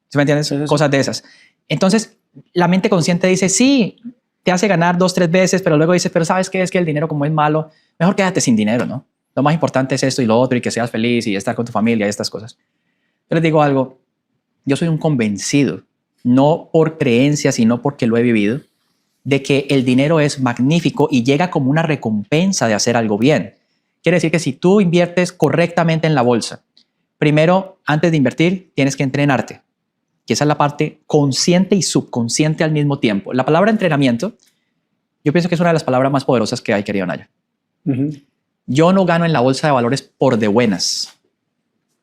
¿sí me entiendes? Cosas de esas. Entonces, la mente consciente dice, sí, te hace ganar 2, 3 veces, pero luego dices, pero ¿sabes qué? Es que el dinero como es malo, mejor quédate sin dinero, ¿no? Lo más importante es esto y lo otro y que seas feliz y estar con tu familia y estas cosas. Yo les digo algo, yo soy un convencido, no por creencia, sino porque lo he vivido, de que el dinero es magnífico y llega como una recompensa de hacer algo bien. Quiere decir que si tú inviertes correctamente en la bolsa, primero, antes de invertir, tienes que entrenarte. Y esa es la parte consciente y subconsciente al mismo tiempo. La palabra entrenamiento, yo pienso que es una de las palabras más poderosas que hay, querido Naya. Yo no gano en la bolsa de valores por de buenas.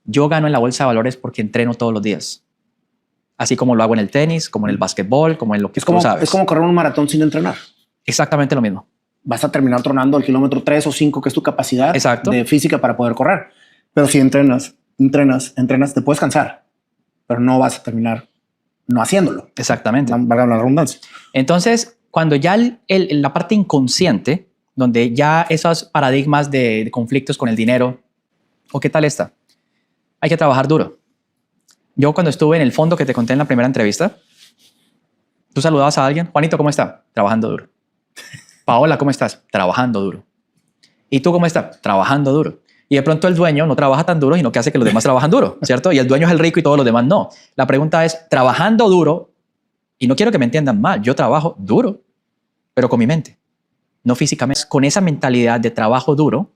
Yo gano en la bolsa de valores porque entreno todos los días. Así como lo hago en el tenis, como en el básquetbol, como en lo que tú sabes. Es como correr un maratón sin entrenar. Exactamente lo mismo. Vas a terminar tronando al kilómetro 3 o 5, que es tu capacidad de física para poder correr. Pero si entrenas, te puedes cansar, pero no vas a terminar no haciéndolo. Exactamente. Valga la redundancia. Entonces, cuando ya la parte inconsciente, donde ya esos paradigmas de conflictos con el dinero, ¿o qué tal está? Hay que trabajar duro. Yo cuando estuve en el fondo que te conté en la primera entrevista, tú saludabas a alguien, Juanito, ¿cómo está? Trabajando duro. Paola, ¿cómo estás? Trabajando duro. ¿Y tú cómo estás? Trabajando duro. Y de pronto el dueño no trabaja tan duro, sino que hace que los demás trabajan duro, ¿cierto? Y el dueño es el rico y todos los demás no. La pregunta es, trabajando duro, y no quiero que me entiendan mal, yo trabajo duro, pero con mi mente. no físicamente. Con esa mentalidad de trabajo duro,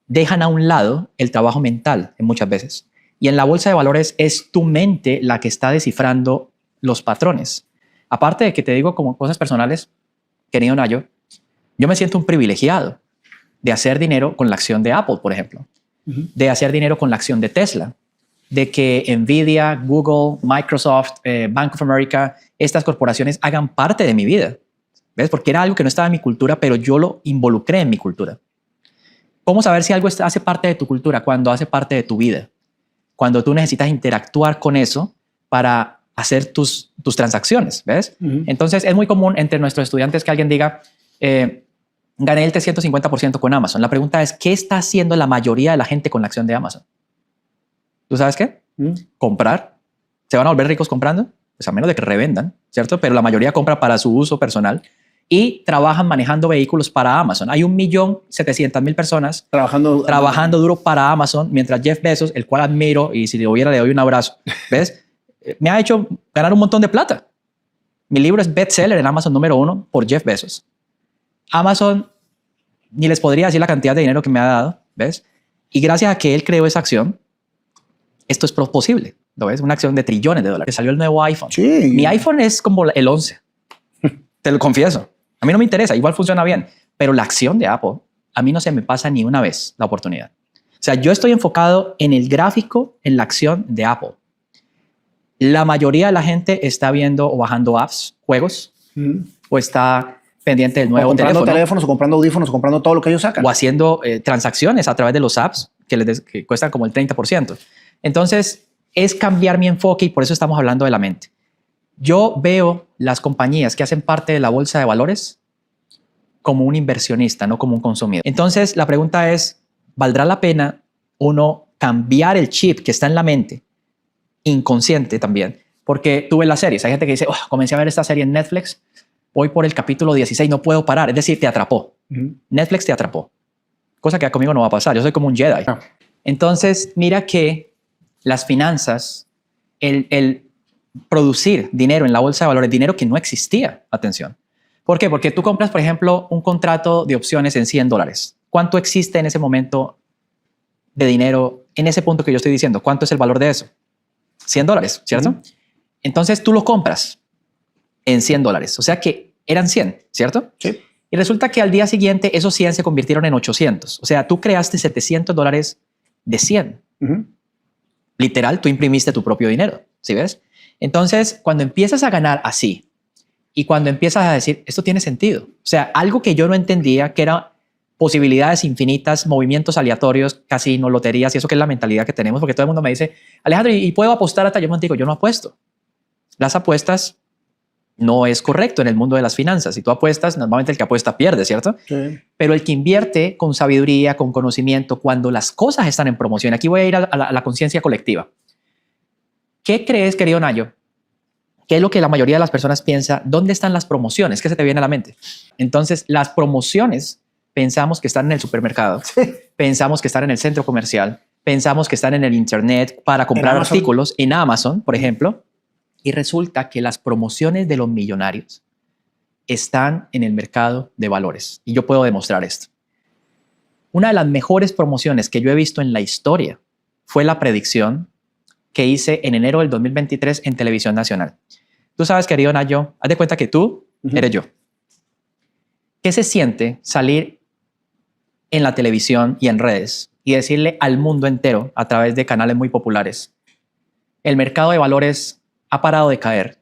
dejan a un lado el trabajo mental en muchas veces. Y en la bolsa de valores es tu mente la que está descifrando los patrones. Aparte de que te digo como cosas personales, querido Nayo, yo me siento un privilegiado de hacer dinero con la acción de Apple, por ejemplo, de hacer dinero con la acción de Tesla, de que Nvidia, Google, Microsoft, Bank of America, estas corporaciones hagan parte de mi vida. ¿Ves? Porque era algo que no estaba en mi cultura, pero yo lo involucré en mi cultura. ¿Cómo saber si algo hace parte de tu cultura? Cuando hace parte de tu vida. Cuando tú necesitas interactuar con eso para hacer tus transacciones, ¿ves? Entonces, es muy común entre nuestros estudiantes que alguien diga, gané el 350% con Amazon. La pregunta es, ¿qué está haciendo la mayoría de la gente con la acción de Amazon? ¿Tú sabes qué? Comprar. ¿Se van a volver ricos comprando? Pues a menos de que revendan, ¿cierto? Pero la mayoría compra para su uso personal y trabajan manejando vehículos para Amazon. Hay 1.700.000 personas trabajando duro para Amazon, mientras Jeff Bezos, el cual admiro y si lo hubiera le doy un abrazo, ¿ves? Me ha hecho ganar un montón de plata. Mi libro es bestseller en Amazon #1 por Jeff Bezos. Amazon ni les podría decir la cantidad de dinero que me ha dado, ¿ves? Y gracias a que él creó esa acción, esto es posible, ¿lo ves? Una acción de trillones de dólares. Salió el nuevo iPhone. Sí. Mi iPhone es como el 11. Te lo confieso. A mí no me interesa, igual funciona bien. Pero la acción de Apple, a mí no se me pasa ni una vez la oportunidad. O sea, yo estoy enfocado en el gráfico, en la acción de Apple. La mayoría de la gente está viendo o bajando apps, juegos, o está pendiente del nuevo comprando teléfono. teléfonos, o comprando audífonos, o comprando todo lo que ellos sacan. O haciendo transacciones a través de los apps que cuestan como el 30%. Entonces, es cambiar mi enfoque y por eso estamos hablando de la mente. Yo veo las compañías que hacen parte de la bolsa de valores como un inversionista, no como un consumidor. Entonces, la pregunta es, ¿valdrá la pena uno cambiar el chip que está en la mente, inconsciente también? Porque tú ves las series. Hay gente que dice, comencé a ver esta serie en Netflix, voy por el capítulo 16, no puedo parar. Es decir, te atrapó. Netflix te atrapó. Cosa que conmigo no va a pasar. Yo soy como un Jedi. No. Entonces, mira que las finanzas, el producir dinero en la bolsa de valores, dinero que no existía, atención. ¿Por qué? Porque tú compras, por ejemplo, un contrato de opciones en $100. ¿Cuánto existe en ese momento de dinero, en ese punto que yo estoy diciendo? ¿Cuánto es el valor de eso? $100, ¿cierto? Entonces tú lo compras en $100. O sea que eran 100, ¿cierto? Sí. Y resulta que al día siguiente esos 100 se convirtieron en 800. O sea, tú creaste $700 de 100. Literal, tú imprimiste tu propio dinero, ¿sí ves? Entonces, cuando empiezas a ganar así y cuando empiezas a decir, esto tiene sentido. O sea, algo que yo no entendía, que eran posibilidades infinitas, movimientos aleatorios, casinos, loterías, y eso que es la mentalidad que tenemos, porque todo el mundo me dice, Alejandro, ¿y puedo apostar hasta? Yo me digo, yo no apuesto. Las apuestas no es correcto en el mundo de las finanzas. Si tú apuestas, normalmente el que apuesta pierde, ¿cierto? Sí. Pero el que invierte con sabiduría, con conocimiento, cuando las cosas están en promoción, aquí voy a ir a la conciencia colectiva. ¿Qué crees, querido Nayo? ¿Qué es lo que la mayoría de las personas piensa? ¿Dónde están las promociones? ¿Qué se te viene a la mente? Entonces, las promociones pensamos que están en el supermercado, pensamos que están en el centro comercial, pensamos que están en el internet para comprar artículos en Amazon, por ejemplo, y resulta que las promociones de los millonarios están en el mercado de valores. Y yo puedo demostrar esto. Una de las mejores promociones que yo he visto en la historia fue la predicción que hice en enero del 2023 en Televisión Nacional. Tú sabes, querido Nayo, haz de cuenta que tú eres yo. ¿Qué se siente salir en la televisión y en redes y decirle al mundo entero a través de canales muy populares, el mercado de valores ha parado de caer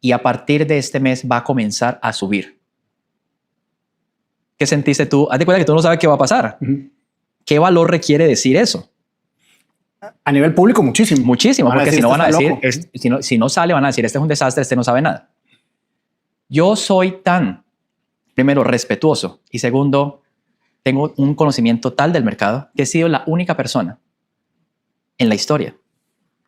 y a partir de este mes va a comenzar a subir? ¿Qué sentiste tú? Haz de cuenta que tú no sabes qué va a pasar. ¿Qué valor requiere decir eso? A nivel público, muchísimo. Muchísimo, porque si no van a decir, si no sale, van a decir, este es un desastre, este no sabe nada. Yo soy tan, primero, respetuoso y segundo, tengo un conocimiento tal del mercado que he sido la única persona en la historia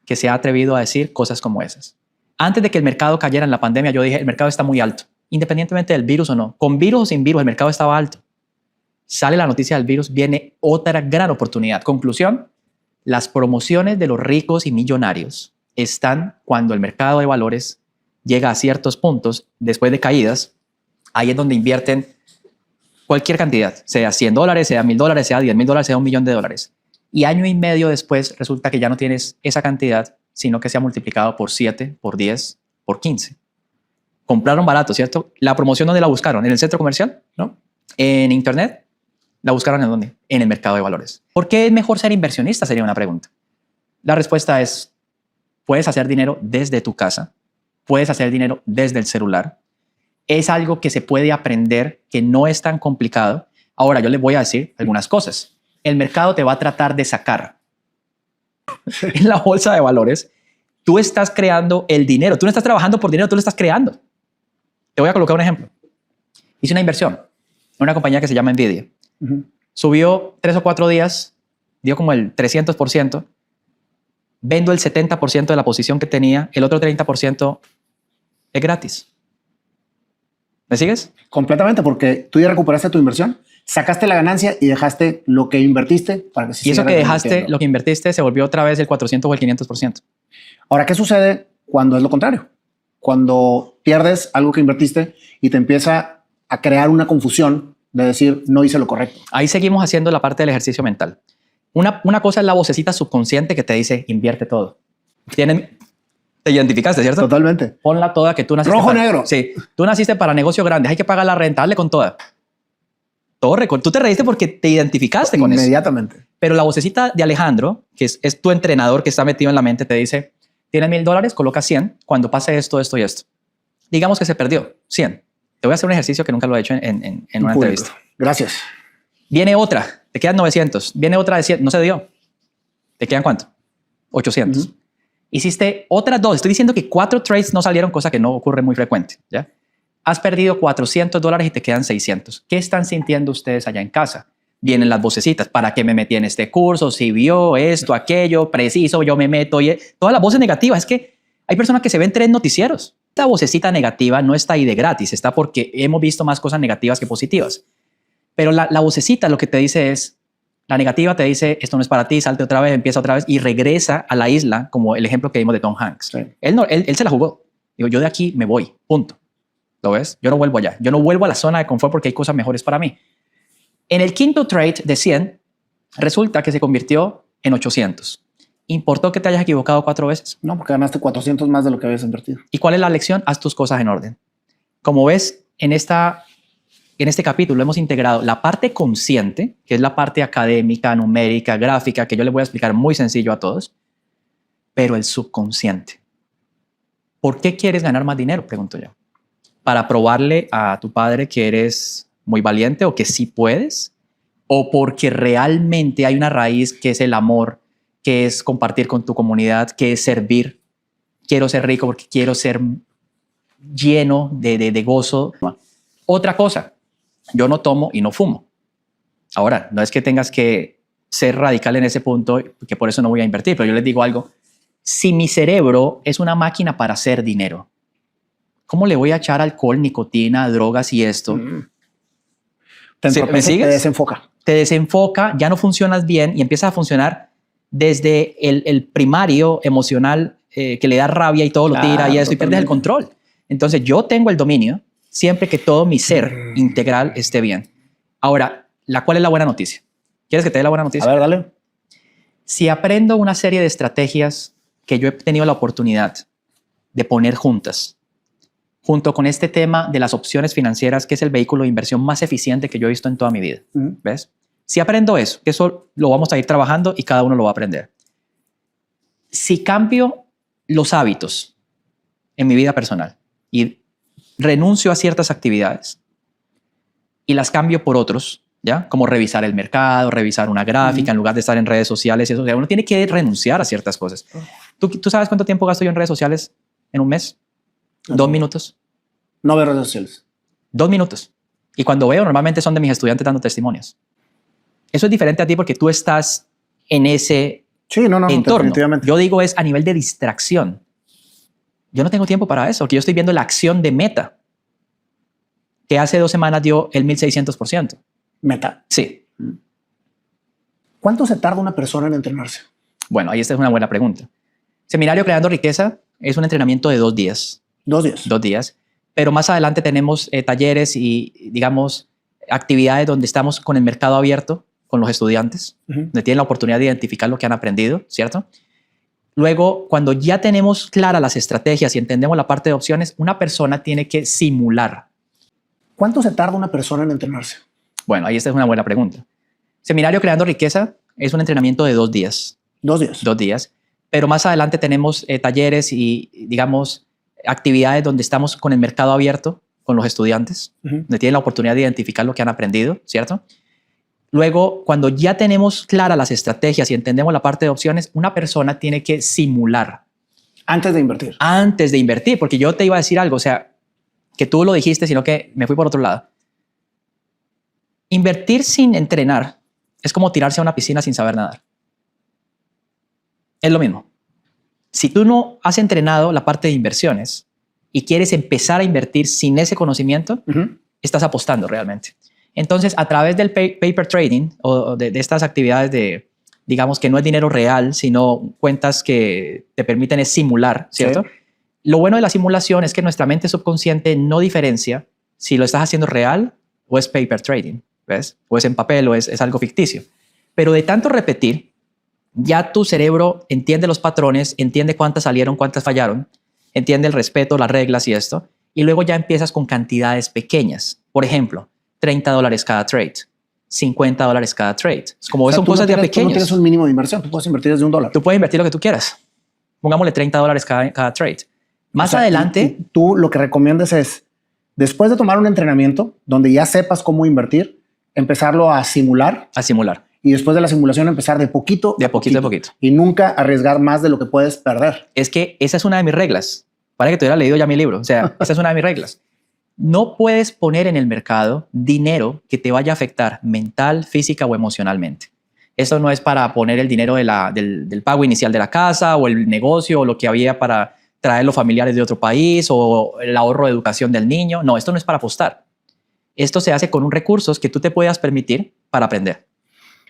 que se ha atrevido a decir cosas como esas. Antes de que el mercado cayera en la pandemia, yo dije, el mercado está muy alto, independientemente del virus o no. Con virus o sin virus, el mercado estaba alto. Sale la noticia del virus, viene otra gran oportunidad. Conclusión, las promociones de los ricos y millonarios están cuando el mercado de valores llega a ciertos puntos, después de caídas, ahí es donde invierten cualquier cantidad, sea $100, sea $1,000, sea $10,000, sea $1,000,000. Y año y medio después resulta que ya no tienes esa cantidad, sino que se ha multiplicado por 7, por 10, por 15. Compraron barato, ¿cierto? ¿La promoción dónde la buscaron? ¿En el centro comercial? ¿No? ¿En internet? ¿La buscaron en dónde? En el mercado de valores. ¿Por qué es mejor ser inversionista? Sería una pregunta. La respuesta es, puedes hacer dinero desde tu casa, puedes hacer dinero desde el celular. Es algo que se puede aprender, que no es tan complicado. Ahora, yo les voy a decir algunas cosas. El mercado te va a tratar de sacar. En la bolsa de valores, tú estás creando el dinero. Tú no estás trabajando por dinero, tú lo estás creando. Te voy a colocar un ejemplo. Hice una inversión en una compañía que se llama Nvidia. Subió 3 o 4 días, dio como el 300%. Vendo el 70% de la posición que tenía, el otro 30% es gratis. ¿Me sigues? Completamente, porque tú ya recuperaste tu inversión, sacaste la ganancia y dejaste lo que invertiste para que se Y eso siguiera que dejaste, reinvirtiendo. lo que invertiste, se volvió otra vez el 400 o el 500%. Ahora, ¿qué sucede cuando es lo contrario? Cuando pierdes algo que invertiste y te empieza a crear una confusión de decir, no hice lo correcto. Ahí seguimos haciendo la parte del ejercicio mental. Una cosa es la vocecita subconsciente que te dice, invierte todo. Te identificaste, ¿cierto? Totalmente. Ponla toda, que tú naciste Rojo, para, negro. Sí, tú naciste para negocios grandes, hay que pagar la renta, dale con toda. Tú te reíste porque te identificaste con eso. Inmediatamente. Pero la vocecita de Alejandro, que es tu entrenador que está metido en la mente, te dice, tienes $1,000, coloca 100 cuando pase esto, esto y esto. Digamos que se perdió, 100. Te voy a hacer un ejercicio que nunca lo he hecho en una Público. entrevista. Gracias. Viene otra, te quedan 900. Viene otra de 100, no se dio. ¿Te quedan cuánto? 800. Hiciste otras 2. Estoy diciendo que 4 trades no salieron, cosa que no ocurre muy frecuente. ¿Ya? Has perdido $400 y te quedan 600. ¿Qué están sintiendo ustedes allá en casa? Vienen las vocecitas. ¿Para qué me metí en este curso? Si vio esto, aquello, preciso, yo me meto. Todas las voces negativas. Es que hay personas que se ven 3 noticieros. Esta vocecita negativa no está ahí de gratis. Está porque hemos visto más cosas negativas que positivas. Pero la vocecita lo que te dice es, la negativa te dice, esto no es para ti, salte otra vez, empieza otra vez y regresa a la isla, como el ejemplo que vimos de Tom Hanks. Sí. Él se la jugó. Digo, yo de aquí me voy, punto. ¿Lo ves? Yo no vuelvo allá. Yo no vuelvo a la zona de confort porque hay cosas mejores para mí. En el quinto trade de 100, resulta que se convirtió en 800. ¿Importó que te hayas equivocado 4 veces? No, porque ganaste 400 más de lo que habías invertido. ¿Y cuál es la lección? Haz tus cosas en orden. Como ves, en este capítulo hemos integrado la parte consciente, que es la parte académica, numérica, gráfica, que yo les voy a explicar muy sencillo a todos, pero el subconsciente. ¿Por qué quieres ganar más dinero? Pregunto yo. ¿Para probarle a tu padre que eres muy valiente o que sí puedes? ¿O porque realmente hay una raíz que es el amor, que es compartir con tu comunidad, que es servir? Quiero ser rico porque quiero ser lleno de gozo. Otra cosa. Yo no tomo y no fumo. Ahora, no es que tengas que ser radical en ese punto, que por eso no voy a invertir, pero yo les digo algo. Si mi cerebro es una máquina para hacer dinero, ¿cómo le voy a echar alcohol, nicotina, drogas y esto? Te ¿Me sigues? Te desenfoca. Te desenfoca, ya no funcionas bien y empiezas a funcionar desde el primario emocional que le da rabia y todo lo tira y eso y pierdes el control. Entonces yo tengo el dominio siempre que todo mi ser integral esté bien. Ahora, ¿cuál es la buena noticia? ¿Quieres que te dé la buena noticia? A ver, dale. Si aprendo una serie de estrategias que yo he tenido la oportunidad de poner juntas, junto con este tema de las opciones financieras, que es el vehículo de inversión más eficiente que yo he visto en toda mi vida, ¿ves? Si aprendo eso, que eso lo vamos a ir trabajando y cada uno lo va a aprender. Si cambio los hábitos en mi vida personal y renuncio a ciertas actividades y las cambio por otros, ¿ya? Como revisar el mercado, revisar una gráfica en lugar de estar en redes sociales y eso. O sea, uno tiene que renunciar a ciertas cosas. ¿Tú sabes cuánto tiempo gasto yo en redes sociales en un mes? 2 minutos. No veo redes sociales. 2 minutos. Y cuando veo, normalmente son de mis estudiantes dando testimonios. Eso es diferente a ti porque tú estás en ese entorno. Definitivamente. Yo digo es a nivel de distracción. Yo no tengo tiempo para eso, porque yo estoy viendo la acción de Meta, que hace 2 semanas dio el 1600%. Meta. Sí. ¿Cuánto se tarda una persona en entrenarse? Bueno, ahí esta es una buena pregunta. Seminario Creando Riqueza es un entrenamiento de 2 días. 2 días. 2 días. Pero más adelante tenemos talleres y, digamos, actividades donde estamos con el mercado abierto, con los estudiantes, donde tienen la oportunidad de identificar lo que han aprendido, ¿cierto? Luego, cuando ya tenemos claras las estrategias y entendemos la parte de opciones, una persona tiene que simular. ¿Cuánto se tarda una persona en entrenarse? Bueno, ahí esta es una buena pregunta. Seminario Creando Riqueza es un entrenamiento de 2 días. 2 días. 2 días. Pero más adelante tenemos talleres y, digamos, actividades donde estamos con el mercado abierto, con los estudiantes, donde tienen la oportunidad de identificar lo que han aprendido, ¿cierto? Luego, cuando ya tenemos claras las estrategias y entendemos la parte de opciones, una persona tiene que simular. Antes de invertir. Antes de invertir, porque yo te iba a decir algo, o sea, que tú lo dijiste, sino que me fui por otro lado. Invertir sin entrenar es como tirarse a una piscina sin saber nadar. Es lo mismo. Si tú no has entrenado la parte de inversiones y quieres empezar a invertir sin ese conocimiento, estás apostando realmente. Entonces, a través del paper trading o de estas actividades de, digamos, que no es dinero real, sino cuentas que te permiten simular, ¿cierto? Sí. Lo bueno de la simulación es que nuestra mente subconsciente no diferencia si lo estás haciendo real o es paper trading, ¿ves? O es en papel o es algo ficticio. Pero de tanto repetir, ya tu cerebro entiende los patrones, entiende cuántas salieron, cuántas fallaron, entiende el respeto, las reglas y esto, y luego ya empiezas con cantidades pequeñas. Por ejemplo, $30 cada trade, $50 cada trade. Es como son cosas de pequeños. Tú no tienes un mínimo de inversión, tú puedes invertir desde $1. Tú puedes invertir lo que tú quieras. Pongámosle $30 cada trade. Más adelante... Tú lo que recomiendas es, después de tomar un entrenamiento donde ya sepas cómo invertir, empezarlo a simular. A simular. Y después de la simulación empezar de poquito a poquito. Y nunca arriesgar más de lo que puedes perder. Es que esa es una de mis reglas. Para que te hubiera leído ya mi libro. O sea, esa es una de mis reglas. No puedes poner en el mercado dinero que te vaya a afectar mental, física o emocionalmente. Esto no es para poner el dinero del pago inicial de la casa o el negocio o lo que había para traer los familiares de otro país o el ahorro de educación del niño. No, esto no es para apostar. Esto se hace con un recursos que tú te puedas permitir para aprender.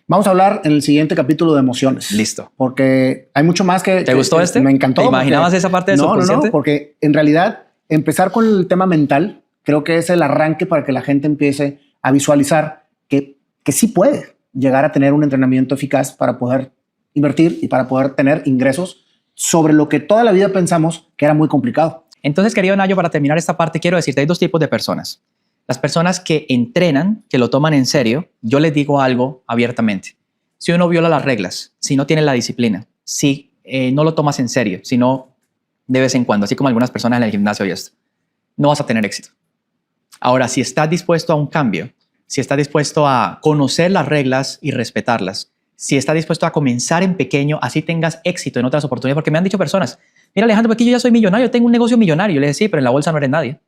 Vamos a hablar en el siguiente capítulo de emociones. Listo. Porque hay mucho más que... ¿Te gustó este? Me encantó. ¿Te imaginabas esa parte del subconsciente? No, porque en realidad empezar con el tema mental creo que es el arranque para que la gente empiece a visualizar que sí puede llegar a tener un entrenamiento eficaz para poder invertir y para poder tener ingresos sobre lo que toda la vida pensamos que era muy complicado. Entonces, querido Nayo, para terminar esta parte, quiero decirte, hay 2 tipos de personas. Las personas que entrenan, que lo toman en serio, yo les digo algo abiertamente. Si uno viola las reglas, si no tiene la disciplina, si no lo tomas en serio, si no de vez en cuando, así como algunas personas en el gimnasio y esto, no vas a tener éxito. Ahora, si estás dispuesto a un cambio, si estás dispuesto a conocer las reglas y respetarlas, si estás dispuesto a comenzar en pequeño, así tengas éxito en otras oportunidades, porque me han dicho personas, mira Alejandro, porque yo ya soy millonario, tengo un negocio millonario. Yo le decía, sí, pero en la bolsa no eres nadie.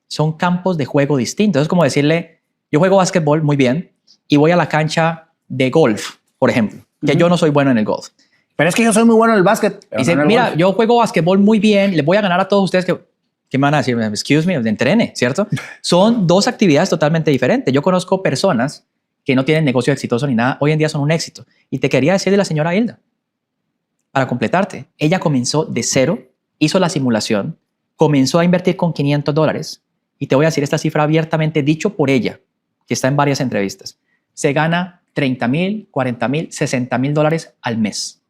Son campos de juego distintos. Es como decirle, yo juego básquetbol muy bien y voy a la cancha de golf, por ejemplo, que yo no soy bueno en el golf. Pero es que yo soy muy bueno en el básquet. Y dice, mira, yo juego básquetbol muy bien, les voy a ganar a todos ustedes ¿qué me van a decir? Excuse me, entrene, ¿cierto? Son 2 actividades totalmente diferentes. Yo conozco personas que no tienen negocio exitoso ni nada, hoy en día son un éxito. Y te quería decir de la señora Hilda, para completarte, ella comenzó de 0, hizo la simulación, comenzó a invertir con $500 y te voy a decir esta cifra abiertamente dicho por ella, que está en varias entrevistas. Se gana $30,000, $40,000, $60,000 al mes.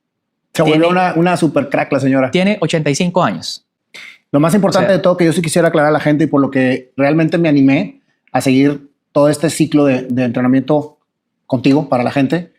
Se volvió una super crack la señora. Tiene 85 años. Lo más importante de todo que yo sí quisiera aclarar a la gente y por lo que realmente me animé a seguir todo este ciclo de entrenamiento contigo para la gente,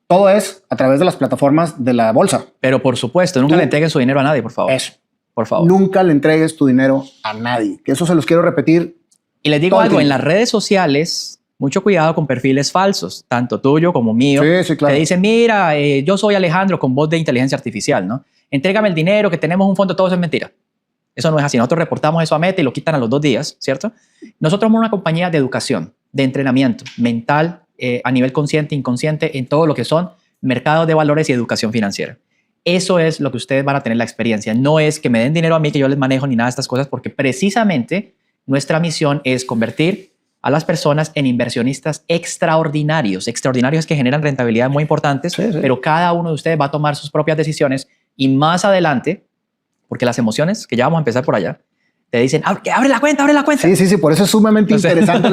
todo es a través de las plataformas de la bolsa. Pero por supuesto, nunca le entreguen su dinero a nadie, por favor. Eso. Por favor. Nunca le entregues tu dinero a nadie. Que eso se los quiero repetir. Y les digo algo, en las redes sociales, mucho cuidado con perfiles falsos, tanto tuyo como mío. Sí, claro. Te dicen, mira, yo soy Alejandro con voz de inteligencia artificial, ¿no? Entrégame el dinero, que tenemos un fondo, todo eso es mentira. Eso no es así. Nosotros reportamos eso a Meta y lo quitan a los 2 días, ¿cierto? Nosotros somos una compañía de educación, de entrenamiento mental, a nivel consciente, inconsciente, en todo lo que son mercados de valores y educación financiera. Eso es lo que ustedes van a tener la experiencia. No es que me den dinero a mí, que yo les manejo ni nada de estas cosas, porque precisamente nuestra misión es convertir a las personas en inversionistas extraordinarios. Extraordinarios que generan rentabilidades muy importantes, pero cada uno de ustedes va a tomar sus propias decisiones y más adelante, porque las emociones, que ya vamos a empezar por allá, te dicen, abre la cuenta, abre la cuenta. Sí, por eso es sumamente interesante.